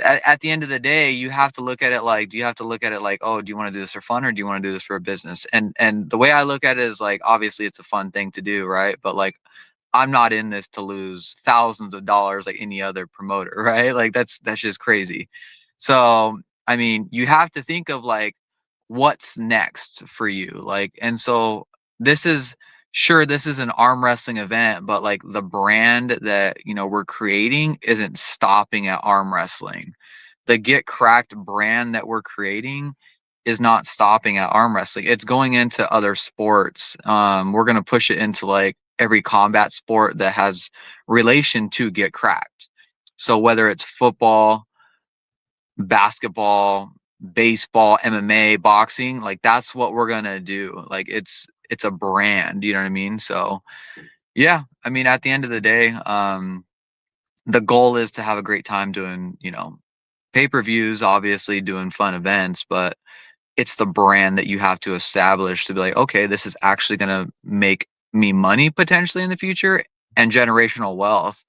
at the end of the day, you have to look at it like, do you have to look at it like, oh, do you want to do this for fun or do you want to do this for a business? And the way I look at it is like, obviously it's a fun thing to do, right? But like, I'm not in this to lose thousands of dollars like any other promoter, right? Like that's just crazy. So, I mean, you have to think of like what's next for you. Like, and so this is sure this is an arm wrestling event, but like the brand that, we're creating isn't stopping at arm wrestling. The Get Cracked brand that we're creating is not stopping at arm wrestling. It's going into other sports. We're going to push it into like every combat sport that has relation to Get Cracked. So whether it's football, basketball, baseball, MMA, boxing, like that's what we're going to do. Like it's a brand, you know what I mean? So, yeah, I mean at the end of the day, the goal is to have a great time doing, pay-per-views, obviously doing fun events, but it's the brand that you have to establish to be like, okay, this is actually going to make me money potentially in the future and generational wealth,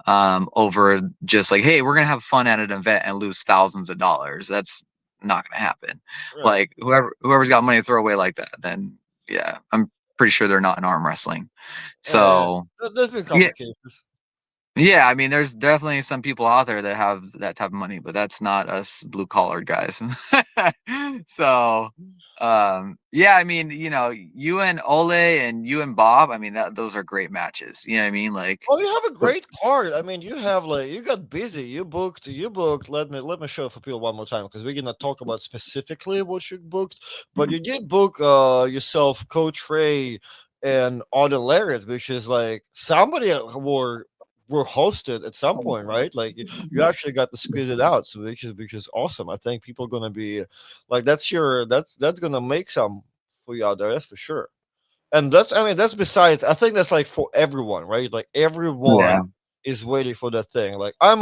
over just like, hey, we're going to have fun at an event and lose thousands of dollars. That's not going to happen. Right. Like whoever's got money to throw away like that, then yeah, I'm pretty sure they're not in arm wrestling. Yeah. So There's been yeah, complications. yeah, I mean, there's definitely some people out there that have that type of money, but that's not us blue collared guys. So, yeah, I mean, you and Ole and you and Bob, I mean, those are great matches. You know what I mean? Like, Oh, you have a great card. I mean, you have like you got busy. You booked. Let me show for people one more time because we're gonna talk about specifically what you booked. But you did book yourself, Coach Ray and Auden Larrett, which is like somebody were hosted at some point, right? Like you actually got to squeeze it out, so which is awesome. I think people are gonna be like that's gonna make some for you out there. That's for sure. And that's besides. I think that's like for everyone, right? Like yeah. everyone is waiting for that thing. Like like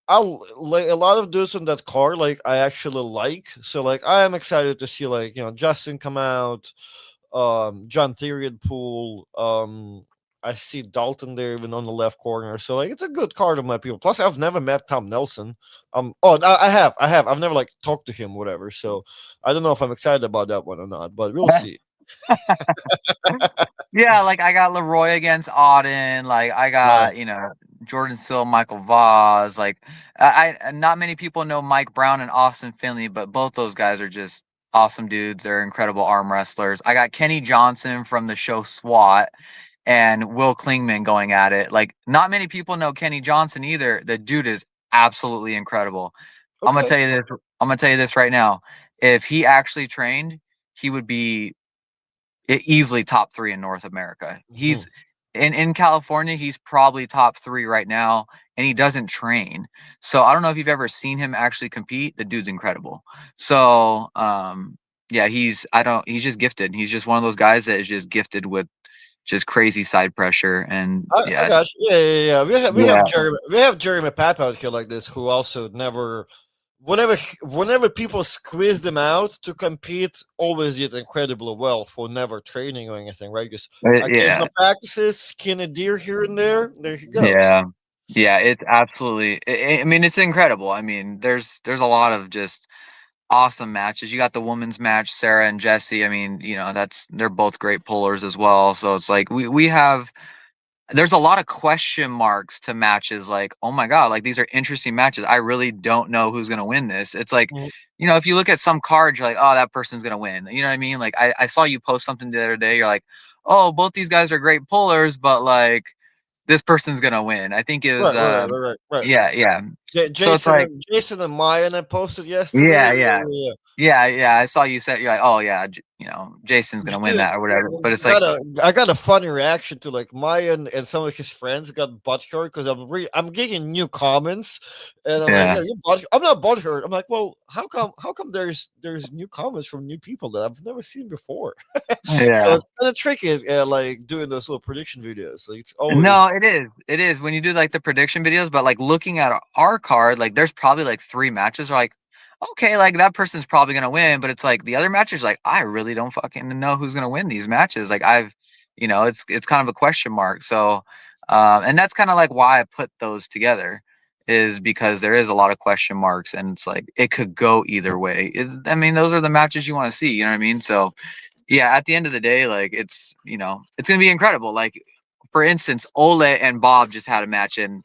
a lot of dudes on that car. Like I actually like. So like I am excited to see like Justin come out, John Pool. I see Dalton there even on the left corner. So like it's a good card of my people. Plus I've never met Tom Nelson. Oh I have. I've never like talked to him, whatever. So I don't know if I'm excited about that one or not, but we'll see. Yeah, like I got Leroy against Auden. Like I Wow. got, Jordan Sill, Michael Vaz. Like not many people know Mike Brown and Austin Finley, but both those guys are just awesome dudes. They're incredible arm wrestlers. I got Kenny Johnson from the show SWAT. and Will Klingman going at it. Like, not many people know Kenny Johnson either. The dude is absolutely incredible. I'm gonna Okay. tell you this. I'm gonna tell you this right now. If he actually trained, he would be easily top three in North America. Mhm. He's in California. He's probably top three right now, and he doesn't train. So I don't know if you've ever seen him actually compete. The dude's incredible. So yeah, he's I don't he's just gifted. He's just one of those guys that is just gifted with just crazy side pressure, and I yeah, it's got you. Yeah, yeah, yeah. yeah, We have Jeremy Pap out here like this who also never whenever people squeeze them out to compete, always did incredibly well for never training or anything, right? Just yeah, occasional practices, skin a deer here and there. There he goes. yeah, yeah. It's absolutely. I mean, it's incredible. I mean, there's a lot of just awesome matches. You got the women's match, Sarah and Jesse. I mean, that's they're both great pullers as well. So it's like we have there's a lot of question marks to matches. Like, oh my god, like these are interesting matches. I really don't know who's gonna win this. It's like, Mhm. if you look at some cards, you're like, oh, that person's gonna win. You know what I mean? Like I saw you post something the other day. You're like, oh, both these guys are great pullers, but like this person's gonna win. I think it was Right, right, right, right, right. yeah, yeah. So it's Jason like and Maya and I posted yesterday. yeah, Yeah, yeah. yeah, Yeah, yeah, I saw you said you're like, "Oh yeah, Jason's gonna win yeah. that or whatever." But it's like, Got a I got a funny reaction to like Maya and some of his friends got butthurt because I'm getting new comments and I'm like, yeah, yeah, you butt I'm not butthurt. I'm like, well, how come there's new comments from new people that I've never seen before? So yeah. it's kind of tricky, like doing those little prediction videos. Like it's always No, it is. It is when you do like the prediction videos, but like looking at our card, like there's probably like three matches. Are like, okay, like that person's probably gonna win, but it's like the other matches, like I really don't fucking know who's gonna win these matches. Like it's kind of a question mark. So, and that's kind of like why I put those together, is because there is a lot of question marks, and it's like it could go either way. I mean, those are the matches you want to see. You know what I mean? So yeah, at the end of the day, like it's gonna be incredible. Like for instance, Ole and Bob just had a match, and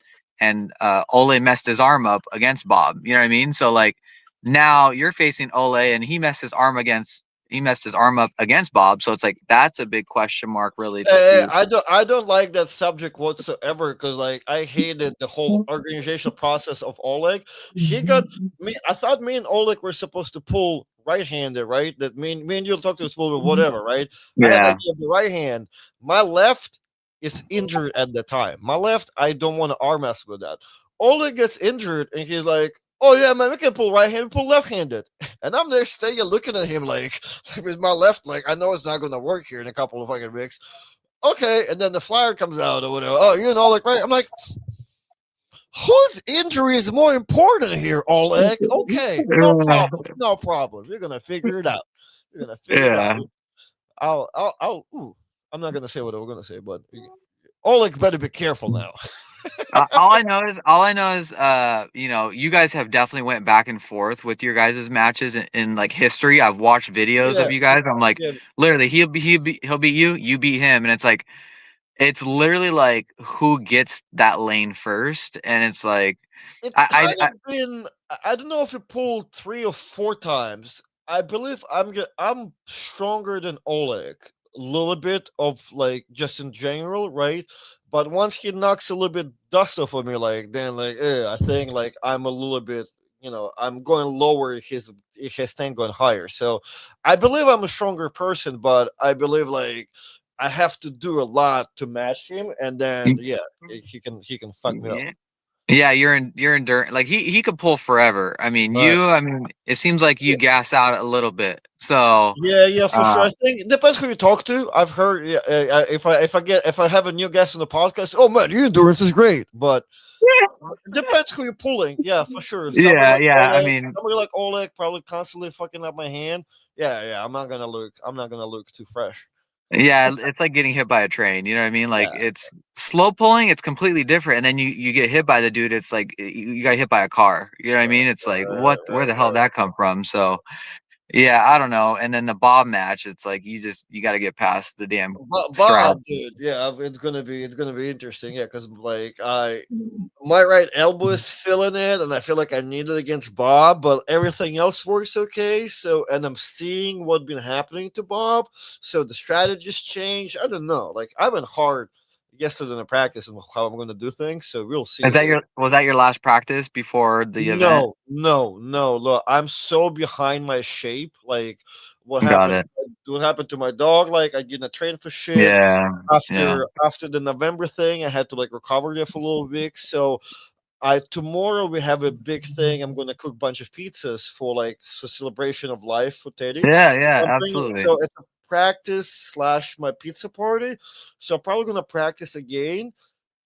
Ole messed his arm up against Bob. You know what I mean? So like now you're facing Ole, and he messed his arm up against Bob. So it's like that's a big question mark, really, to see. I don't like that subject whatsoever because like I hated the whole organizational process of Oleg. He got me. I thought me and Oleg were supposed to pull right-handed, right? That me and you talked to us a little bit, whatever, right? I had the Yeah. idea of the right hand. My left is injured at the time. My left, I don't want to arm wrestle with that. Oleg gets injured and he's like, "Oh yeah, man, we can pull right-handed, pull left-handed," and I'm there staying looking at him like with my left, like I know it's not going to work here in a couple of fucking weeks. Okay, and then the flyer comes out or whatever. Oh, like right? I'm like, whose injury is more important here, Oleg? Okay, no problem, no problem. You're gonna figure it out. You're gonna figure it out. Yeah. Ooh, I'm not gonna say what I'm gonna say, but Oleg better be careful now. All I know is, you guys have definitely went back and forth with your guys' matches in like history. I've watched videos Yeah, of you guys. I'm like, yeah. literally, he'll beat you, you beat him, and it's like it's literally like who gets that lane first, and it's like, It's I, kind I, of been. I don't know if it pulled 3 or 4 times. I believe I'm stronger than Oleg a little bit of like just in general, right? But once he knocks a little bit dust off of me, like then like I think like I'm a little bit. I'm going lower. His thing going higher. So I believe I'm a stronger person, but I believe like I have to do a lot to match him, and then yeah, he can fuck me up. I, Yeah, you're enduring. Like he could pull forever. I mean, Right. it seems like you gas out a little bit. So, Yeah, yeah, for sure. uh, I think it depends who you talk to. I've heard yeah, if I have a new guest on the podcast, oh man, your endurance is great, but it depends who you're pulling. Yeah, for sure. yeah, yeah. I mean, Somebody like Oleg, probably constantly fucking up my hand. Yeah, yeah. I'm not gonna look too fresh. yeah, it's like getting hit by a train. You know what I mean? Like Yeah, it's slow pulling. It's completely different. And then you get hit by the dude. It's like you got hit by a car. You know what I right, mean? It's like right, what? Where right, the hell right. did that come from? So Yeah, I don't know. And then the Bob match, it's like you got to get past the damn strap. Bob, dude, yeah, it's gonna be interesting, yeah, because like my right elbow is feeling it, and I feel like I need it against Bob, but everything else works okay. So, and I'm seeing what's been happening to Bob, so the strategies change. I don't know, like I went hard yesterday in the practice and how I'm gonna do things, so we'll see. Is that Like, your was that your last practice before the event? no, no, no. Look, I'm so behind my shape. Like, what Got happened? it. What happened to my dog? Like, I didn't train for shit. Yeah. Yeah. After the November thing, I had to like recover there for a little bit. So I tomorrow we have a big thing. I'm gonna cook a bunch of pizzas for like for celebration of life for Teddy. Yeah, yeah, I'm bringing, absolutely. so it's a practice slash my pizza party. So I'm probably gonna practice again,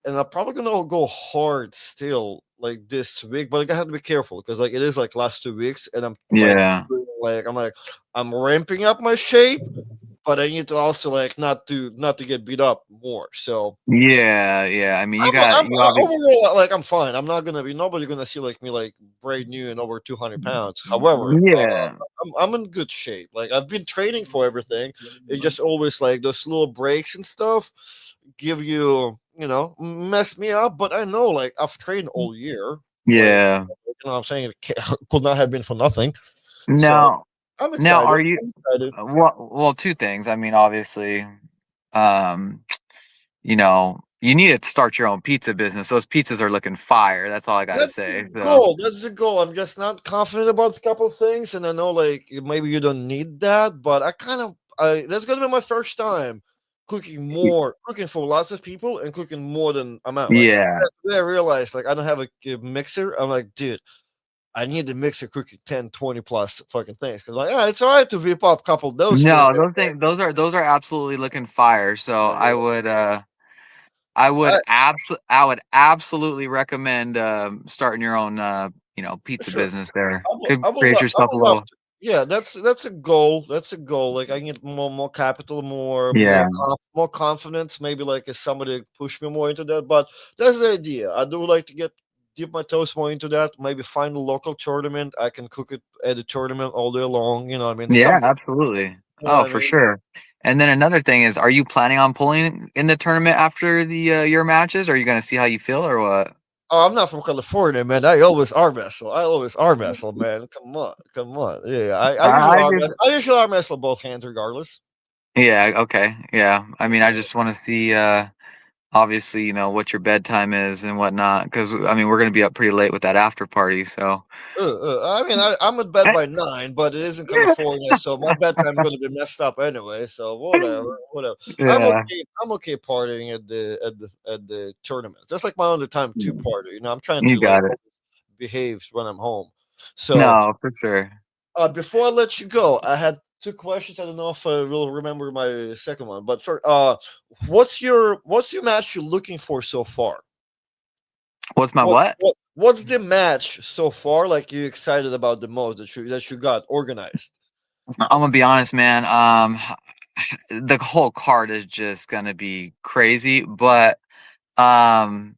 and I'm probably gonna go hard still like this week, but I have to be careful because like it is like last 2 weeks, and I'm like Yeah. I'm ramping up my shape, but I need to also like not to get beat up more. So Yeah, yeah. I mean, I'm you obviously overall like I'm fine. I'm not gonna be nobody gonna see like me like brand new and over 200 pounds. However, yeah. I'm in good shape. Like I've been training for everything. It's just always like those little breaks and stuff give you, mess me up. But I know like I've trained all year. Like, Yeah. what I'm saying, could not have been for nothing. So Now, I'm now excited. are you I'm excited. well, two things. I mean, obviously, um, you need to start your own pizza business. Those pizzas are looking fire. That's all I got to That's say. the So, goal. That's the goal. I'm just not confident about a couple of things, and I know like maybe you don't need that, but I that's gonna be my first time cooking for lots of people and cooking more than amount. Like yeah. today I realized like I don't have a mixer. I'm like, dude, I need the mixer cooking 10, 20 plus fucking things. Cause like, yeah, it's all right to whip up a couple of those here and No, there. those are absolutely looking fire. So, I Yeah. would I, I would absolutely recommend starting your own for pizza sure. business there. I will, Could I will, create I yourself a would love little. to. Yeah, that's a goal. That's a goal. Like I need more capital, Yeah. more confidence. Maybe like if somebody push me more into that. But that's the idea. I do like to get dip my toes more into that. Maybe find a local tournament. I can cook it at the tournament all day long. You know what I mean? Yeah, Something. absolutely. You know Oh, what I for mean? sure. And then another thing is, are you planning on pulling in the tournament after the your matches? Are you going to see how you feel or what? Oh, I'm not from California, man. I always arm wrestle. I always arm wrestle, man. Come on, come on. Yeah, I usually I arm just wrestle. I usually arm wrestle both hands, regardless. yeah, okay. Yeah. I mean, I just want to see obviously, what your bedtime is and whatnot cuz I mean, we're going to be up pretty late with that after party, so I mean, I'm in bed Eh, by 9, but it is in California, so my bedtime's gonna be messed up anyway. So whatever, whatever. I'm yeah. okay. I'm okay partying at the tournaments. That's like my only time to party. I'm trying You to like got it. behave when I'm home. So No, for sure. before I let you go, I had two questions. I don't know if I will remember my second one, but for what's your match you're looking for so far? What's my What what? what's the match so far? Like you excited about the most that you got organized? I'm going to be honest, man. The whole card is just going to be crazy, but um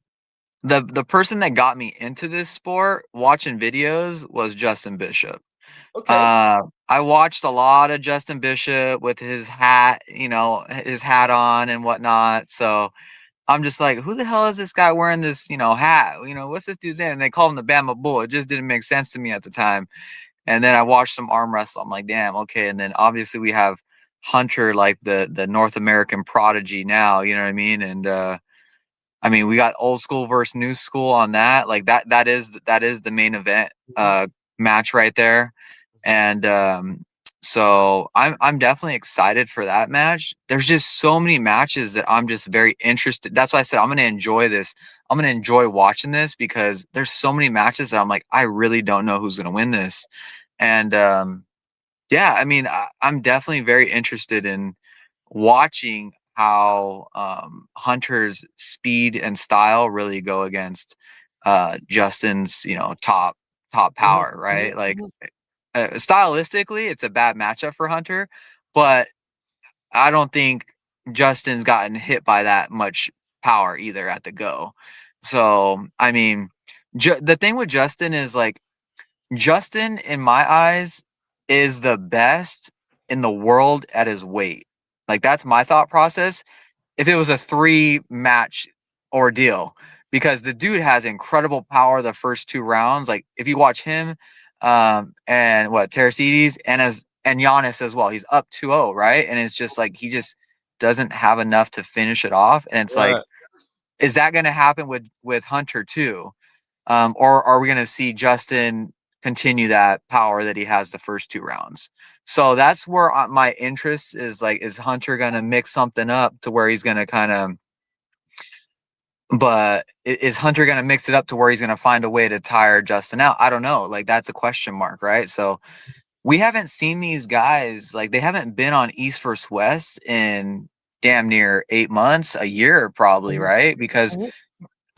the person that got me into this sport watching videos was Justin Bishop. Okay. I watched a lot of Justin Bishop with his hat on and whatnot. So I'm just like, who the hell is this guy wearing this, hat? What's this dude's name? And they call him the Bama Bull. It just didn't make sense to me at the time. And then I watched some arm wrestle. I'm like, damn, okay. And then obviously we have Hunter, like the North American prodigy now. You know what I mean? And I mean, we got old school versus new school on that. Like that is the main event Mhm, match right there. And so I'm definitely excited for that match. There's just so many matches that I'm just very interested. That's why I said I'm gonna enjoy this. I'm gonna enjoy watching this because there's so many matches that I'm like, I really don't know who's gonna win this. And yeah, I mean, I'm definitely very interested in watching how Hunter's speed and style really go against Justin's, top mhm, power, mhm, right? Like mhm. stylistically, it's a bad matchup for Hunter, but I don't think Justin's gotten hit by that much power either at the go. So, I mean, the thing with Justin is like Justin, in my eyes. is the best in the world at his weight. Like that's my thought process. If it was a 3 match ordeal, because the dude has incredible power the first 2 rounds. Like if you watch him, and what Teresides and Giannis as well, he's up 2-0, right? And it's just like he just doesn't have enough to finish it off. And it's like, Right. is that going to happen with Hunter too? Or are we going to see Justin continue that power that he has the first 2 rounds? So that's where my interest is. Like, is Hunter going to mix something up to where he's going to kind of, but is Hunter going to mix it up to where he's going to find a way to tire Justin out? I don't know. Like, that's a question mark, right? So we haven't seen these guys, like, they haven't been on East versus West in damn near 8 months, a year, probably, Mhm, right? Because mhm.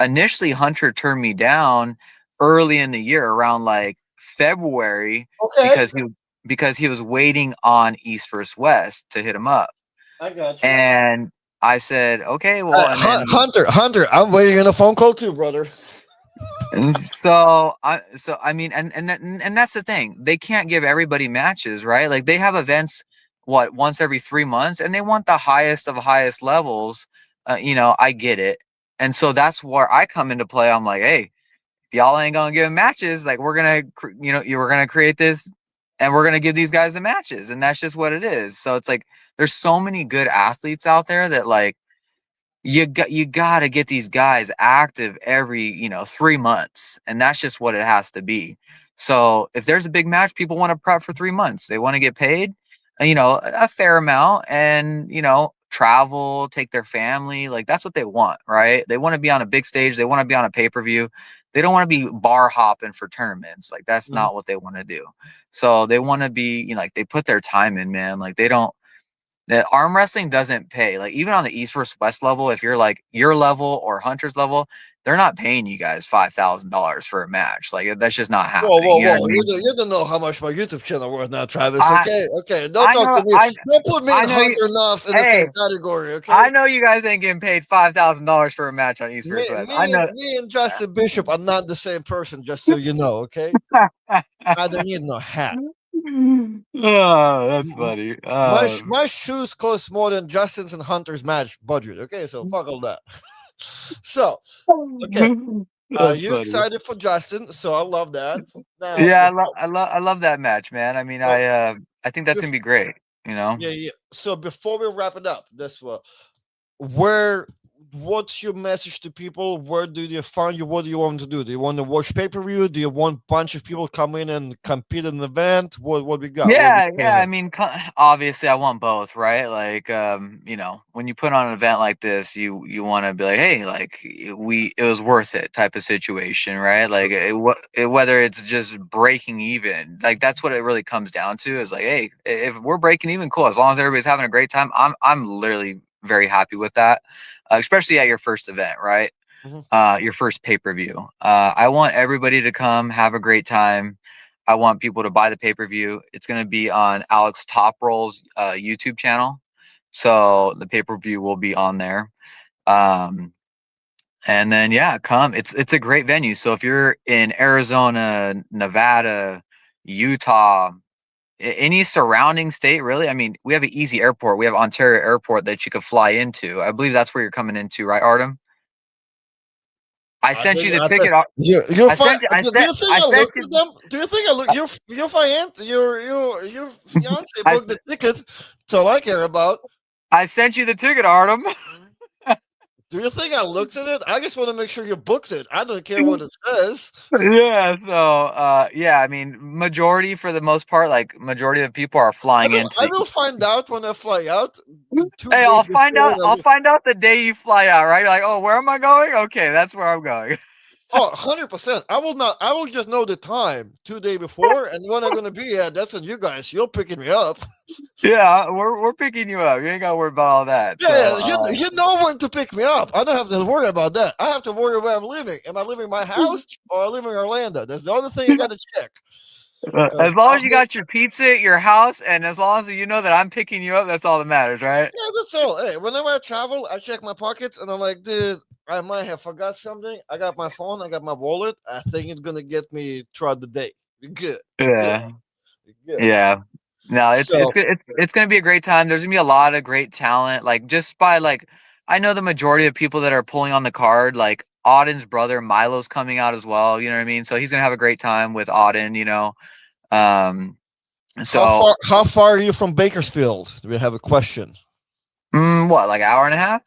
initially Hunter turned me down early in the year around like February Okay, because he was waiting on East versus West to hit him up. I got you. And I said, okay, well, Hunter, I'm waiting on a phone call too, brother. so I mean, and that's the thing. They can't give everybody matches, right? Like they have events once every 3 months, and they want the highest of highest levels. I get it, and so that's where I come into play. I'm like, hey, if y'all ain't gonna give him matches, like we're gonna, you were gonna create this, and we're gonna give these guys the matches, and that's just what it is. So it's like there's so many good athletes out there that like you got to get these guys active every 3 months, and that's just what it has to be. So if there's a big match, people want to prep for 3 months. They want to get paid, a fair amount, and travel, take their family. Like that's what they want, right? They want to be on a big stage. They want to be on a pay-per-view. They don't want to be bar hopping for tournaments. Like that's Mhm. not what they want to do. So they want to be, like they put their time in, man. Like they don't that arm wrestling doesn't pay. Like even on the East versus West level, if you're like your level or Hunter's level, they're not paying you guys $5,000 for a match. Like that's just not Whoa, happening. whoa, You know what whoa! I mean? You don't know how much my YouTube channel worth now, Travis. I Okay, okay. Don't I talk to know me. Don't put me and I know you. Hunter Knopf in the Hey, same category. Okay. I know you guys ain't getting paid $5,000 for a match on East Me, versus West. I me, know. and me and Justin Bishop are not the same person. Just so you know, okay. I don't need no hat. Oh, that's M- funny. my shoes cost more than Justin's and Hunter's match budget. Okay, so fuck all that. So okay, That's you funny. excited for Justin? So I love that. Now Yeah, before, I love that match, man. I mean, so I think that's gonna bef- be great. You know. yeah, yeah. So before we wrap it up, this one. Where what's your message to people? Where do they find you? What do you want to do? Do you want to watch pay-per-view? Do you want a bunch of people come in and compete in an event? What we got? What we Yeah, yeah. playing I in? mean, obviously, I want both, right? Like, when you put on an event like this, you want to be like, hey, like it was worth it, type of situation, right? Sure. Like, whether it's just breaking even, like that's what it really comes down to. Is like, hey, if we're breaking even, cool. As long as everybody's having a great time, I'm literally very happy with that, especially at your first event, right? Mhm. Your first pay per view. I want everybody to come have a great time. I want people to buy the pay per view. It's going to be on Alex Top Roll's YouTube channel, so the pay per view will be on there. Um, and then yeah, come. It's a great venue. So if you're in Arizona, Nevada, Utah, any surrounding state, really. I mean, we have an easy airport. We have Ontario Airport that you could fly into. I believe that's where you're coming into, right, Artem? I sent you the I think ticket. you're fine. Do you think I I sent looked at you. them? Do you think I look? Your fiance I, booked the ticket. That's all I care about. I sent you the ticket, Artem. Do you think I looked at it? I just want to make sure you booked it. I don't care what it says. Yeah. So, yeah. I mean, majority for the most part, like majority of people are flying into I the. will find out when I fly out. Two Hey, days I'll find before out. I I'll leave. find out the day you fly out. Right? You're like, oh, where am I going? Okay, that's where I'm going. Oh, 100%. I will not. I will just know the time 2 days before, and when I'm gonna be at. That's on you guys. You're picking me up. Yeah, we're picking you up. You ain't gotta worry about all that. Yeah, So, yeah. You know when to pick me up. I don't have to worry about that. I have to worry where I'm living. Am I leaving my house or I live in Orlando? That's the only thing I got to check. Because as long I'll as you be. got your pizza at your house, and as long as you know that I'm picking you up, that's all that matters, right? Yeah, that's all. Hey, whenever I travel, I check my pockets, and I'm like, dude, I might have forgot something. I got my phone. I got my wallet. I think it's gonna get me throughout the day. Good, good. Yeah. Good. Yeah. No, So, it's gonna be a great time. There's gonna be a lot of great talent. Like just by like, I know the majority of people that are pulling on the card. Like Auden's brother Milo's coming out as well. You know what I mean? So he's gonna have a great time with Auden. Um. So how far are you from Bakersfield? Do we have a question? what, like an hour and a half?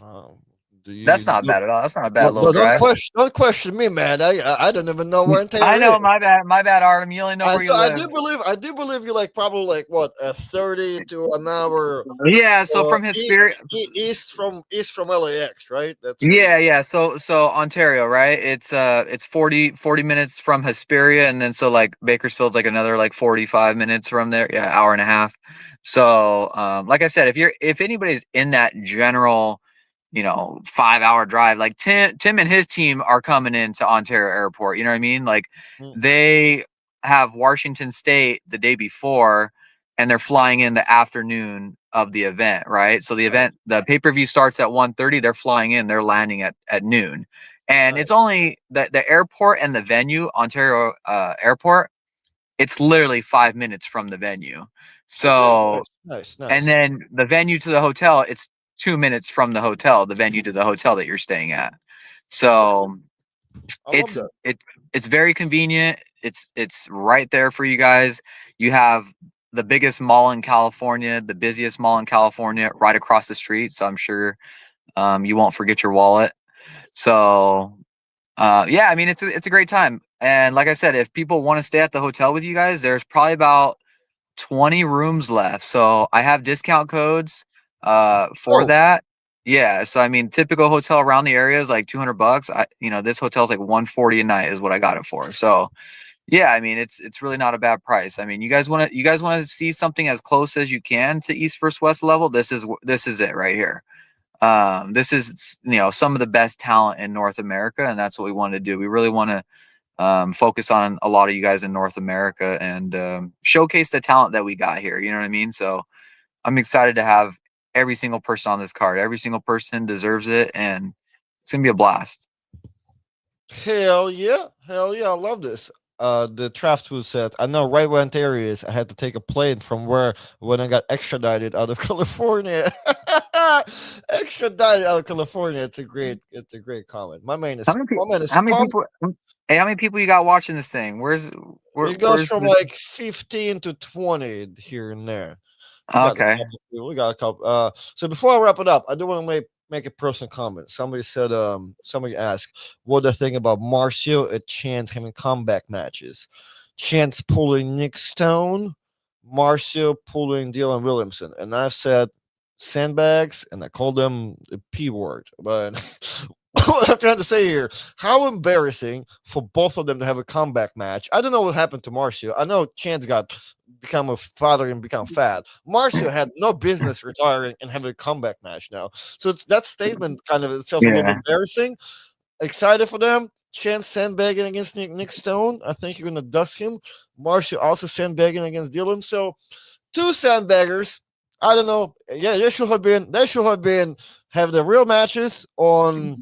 Um, do you That's not bad at all. That's not a bad But, little but drive. don't question me, man. I don't even know where I Ontario know. is. My bad, Artem. You only know where you live. I do believe you like probably like what 30 to an hour Yeah. So from Hesperia, east from LAX, right? That's where you. yeah, yeah. So Ontario, right? It's 40 minutes from Hesperia, and then so like Bakersfield's like another like 45 minutes from there. Yeah, hour and a half. So like I said, if anybody's in that general, 5 hour drive, like Tim and his team are coming into Ontario Airport. You know what I mean? Like Mm, they have Washington State the day before, and they're flying in the afternoon of the event, right? So nice, the pay-per-view starts at 1:30. They're flying in, they're landing at noon. And it's nice. only the airport and the venue, Ontario Airport, it's literally 5 minutes from the venue. Okay, So, nice, nice, and nice. then the venue to the hotel, it's 2 minutes from the hotel, the venue to the hotel that you're staying at. Okay, So I love it's that. it's very convenient. It's right there for you guys. You have the biggest mall in California, the busiest mall in California, right across the street. So I'm sure you won't forget your wallet. So yeah, I mean it's a great time. And like I said, if people want to stay at the hotel with you guys, there's probably about 20 rooms left. So I have discount codes for Oh, that. Yeah, so I mean typical hotel around the area is like 200 bucks. This hotel's like 140 a night is what I got it for. So, yeah, I mean it's really not a bad price. I mean, you guys want to see something as close as you can to East First West level. This is it right here. This is some of the best talent in North America, and that's what we want to do. We really want to focus on a lot of you guys in North America and showcase the talent that we got here. You know what I mean? So I'm excited to have every single person on this card. Every single person deserves it, and it's gonna be a blast. hell yeah, hell yeah! I love this. The draft tool said, "I know right where Ontario is. I had to take a plane from where when I got extradited out of California. Extradited out of California. It's a great comment. My man is How many pumped. people? Hey, how many people you got watching this thing? It goes Where's from the? like 15 to 20 here and there. We got a Okay. couple. We got a couple. So before I wrap it up, I do want to make a personal comment. Somebody asked what I think about Marcio and Chance having comeback matches. Chance pulling Nick Stone, Marcio pulling Dylan Williamson, and I said sandbags, and I called them the P word. But what I'm trying to say here, how embarrassing for both of them to have a comeback match. I don't know what happened to Marcio. I know Chance got become a father and become fat. Marcio had no business retiring and having a comeback match now. So it's that statement kind of itself a little bit Yeah. embarrassing. Excited for them. Chance sandbagging against Nick Stone. I think you're gonna dust him. Marcio also sandbagging against Dylan. So two sandbaggers. I don't know. Yeah, they should have been have the real matches on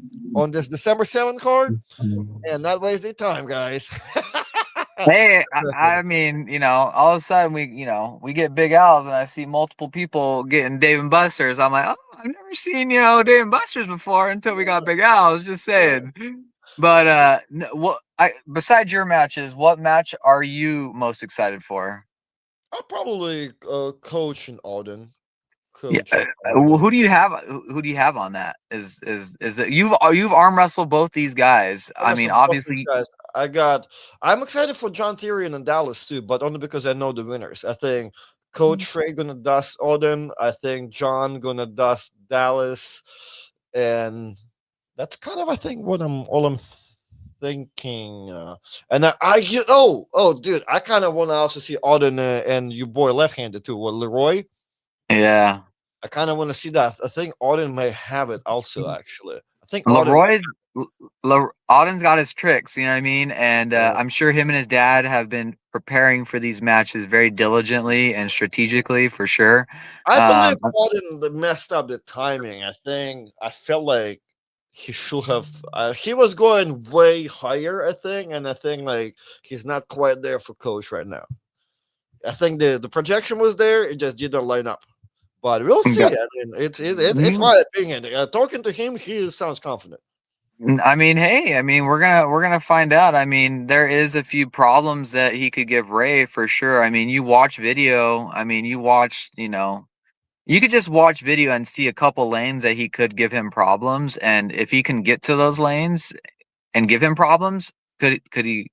this December 7th card and not waste their time, guys. Hey, I mean, all of a sudden we get Big Al's and I see multiple people getting Dave and Buster's. I'm like, oh, I've never seen, Dave and Buster's before until we got Big Al's. Just Yeah. saying. But what I besides your matches, what match are you most excited for? I'll probably coach and Alden. Yeah, Coach and who Alden. do you have? Who do you have on that? Is it you've arm wrestled both these guys? I Almost mean, of both these obviously, guys. I'm excited for John Theory and Dallas too, but only because I know the winners. I think Coach Trey gonna dust Alden. I think John gonna dust Dallas, and that's kind of I think what I'm thinking. Dude, I kind of want to also see Alden and your boy left-handed too. What Leroy? yeah. I kind of want to see that. I think Auden may have it also. Actually, I think Auden. Leroy's Auden's got his tricks, you know what I mean? And Uh, I'm sure him and his dad have been preparing for these matches very diligently and strategically for sure. I believe Um, Auden messed up the timing. I felt like he should have. He was going way higher. I think, and I think like he's not quite there for coach right now. I think the projection was there. It just didn't line up. But we'll see. Okay. I mean, it's my opinion. Talking to him, he sounds confident. I mean, hey, I mean, we're gonna find out. I mean, there is a few problems that he could give Ray for sure. I mean, you watch video. I mean, you could just watch video and see a couple lanes that he could give him problems, and if he can get to those lanes and give him problems, could he?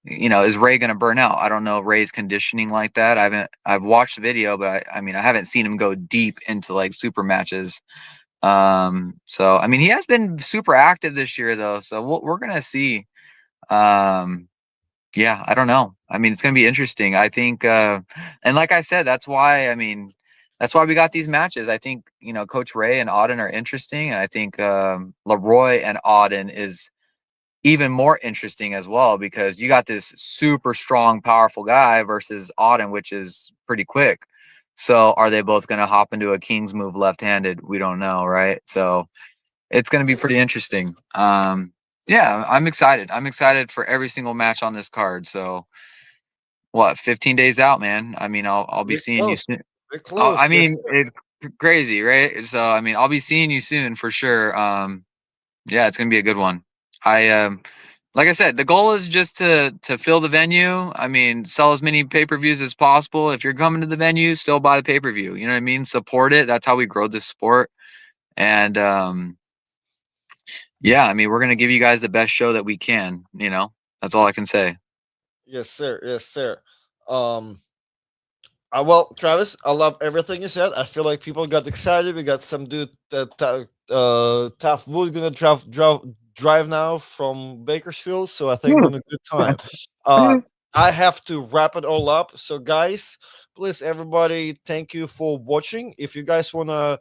Is Ray gonna burn out? I don't know Ray's conditioning like that. I've watched the video, but I mean, I haven't seen him go deep into like super matches. So I mean, he has been super active this year though, so we're gonna see. Um, yeah, I don't know. I mean, it's gonna be interesting. I think, and like I said, that's why we got these matches. I think Coach Ray and Auden are interesting, and I think Leroy and Auden is even more interesting as well because you got this super strong, powerful guy versus Auden, which is pretty quick. So are they both going to hop into a King's move left-handed? We don't know, right? So it's going to be pretty interesting. Yeah, I'm excited. I'm excited for every single match on this card. So what, 15 days out, man? I mean, I'll be We're seeing you close. soon. We're I close. Yes, mean, it's crazy, right? So I mean, I'll be seeing you soon for sure. Yeah, it's gonna be a good one. I Like I said, the goal is just to fill the venue. I mean, sell as many pay-per-views as possible. If you're coming to the venue, still buy the pay-per-view. You know what I mean? Support it. That's how we grow this sport. And yeah, I mean, we're gonna give you guys the best show that we can. That's all I can say. yes, sir. Yes, sir. Um, well, Travis, I love everything you said. I feel like people got excited. We got some dude Tough Wood gonna drive now from Bakersfield, so I think we're in a good time. Uh, I have to wrap it all up. So, guys, please, everybody, thank you for watching. If you guys wanna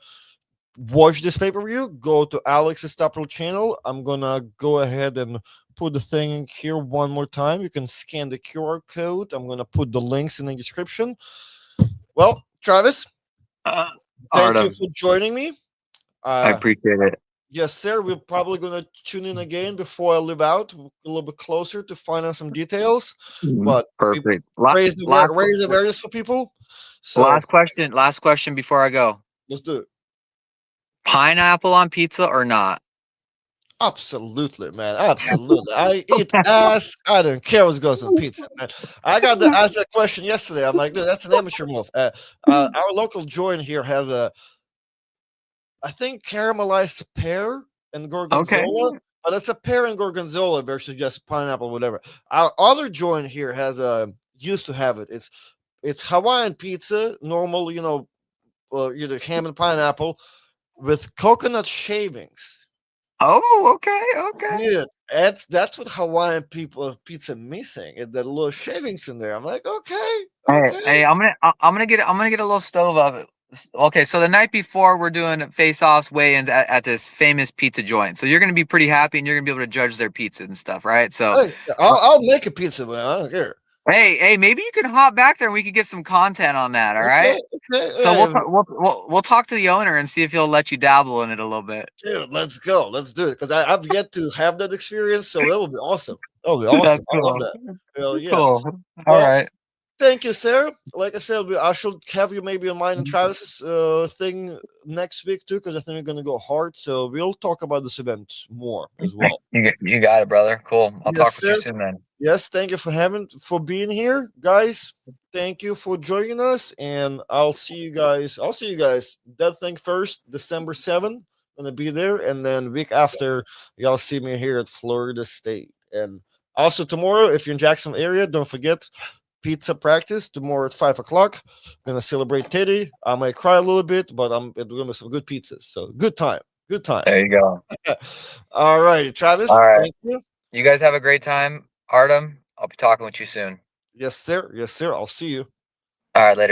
watch this pay per view, go to Alex's Top Row channel. I'm gonna go ahead and put the thing here one more time. You can scan the QR code. I'm gonna put the links in the description. Well, Travis, Uh, thank you Artem, for joining me. I Uh, appreciate it. yes, sir. We're probably gonna tune in again before I leave out a little bit closer to find out some details. But we Perfect. raise awareness for people. So Last question. Last question before I go. let's do it. Pineapple on pizza or not? Absolutely, man. Absolutely. I eat ass. I don't care what goes on pizza, man. I got to ask that question yesterday. I'm like, dude, that's an amateur move. Our local joint here has I think caramelized pear and Okay. gorgonzola, but it's a pear and gorgonzola versus just pineapple, whatever. Our other joint here has used to have it. It's Hawaiian pizza, normal, ham and pineapple with coconut shavings. Oh, okay, okay. Yeah, that's what Hawaiian people pizza missing. Is that little shavings in there? I'm like, okay, Hey, okay. I'm gonna get a little stove of it. Okay, so the night before we're doing face-offs, weigh-ins at this famous pizza joint. So you're gonna be pretty happy, and you're gonna be able to judge their pizza and stuff, right? So, Hey, uh, I'll make a pizza, man. I don't care. hey, maybe you can hop back there and we could get some content on that. All Okay, right. okay. So we'll talk to the owner and see if he'll let you dabble in it a little bit. Dude, let's go. Let's do it. Because I've yet to have that experience, so that will be awesome. That will be awesome. That's I love cool. that. Hell yeah. Cool. All Well, right. thank you, Sarah. Like I said, I should have you maybe on mine and Travis's thing next week too, because I think we're gonna go hard. So we'll talk about this event more as well. You got it, brother. Cool. I'll Yes, talk with you sir. soon, man. Yes, thank you for being here, guys. Thank you for joining us, and I'll see you guys. That thing first, December 7th, gonna be there, and then week after, y'all see me here at Florida State. And also tomorrow, if you're in Jackson area, don't forget pizza practice tomorrow at 5 o'clock. Gonna celebrate Teddy. I might cry a little bit, but it's gonna be some good pizzas. So good time, good time. There you go. All right, All Travis. right. Thank you. You guys have a great time. Artem, I'll be talking with you soon. Yes, sir. Yes, sir. I'll see you. All right, later.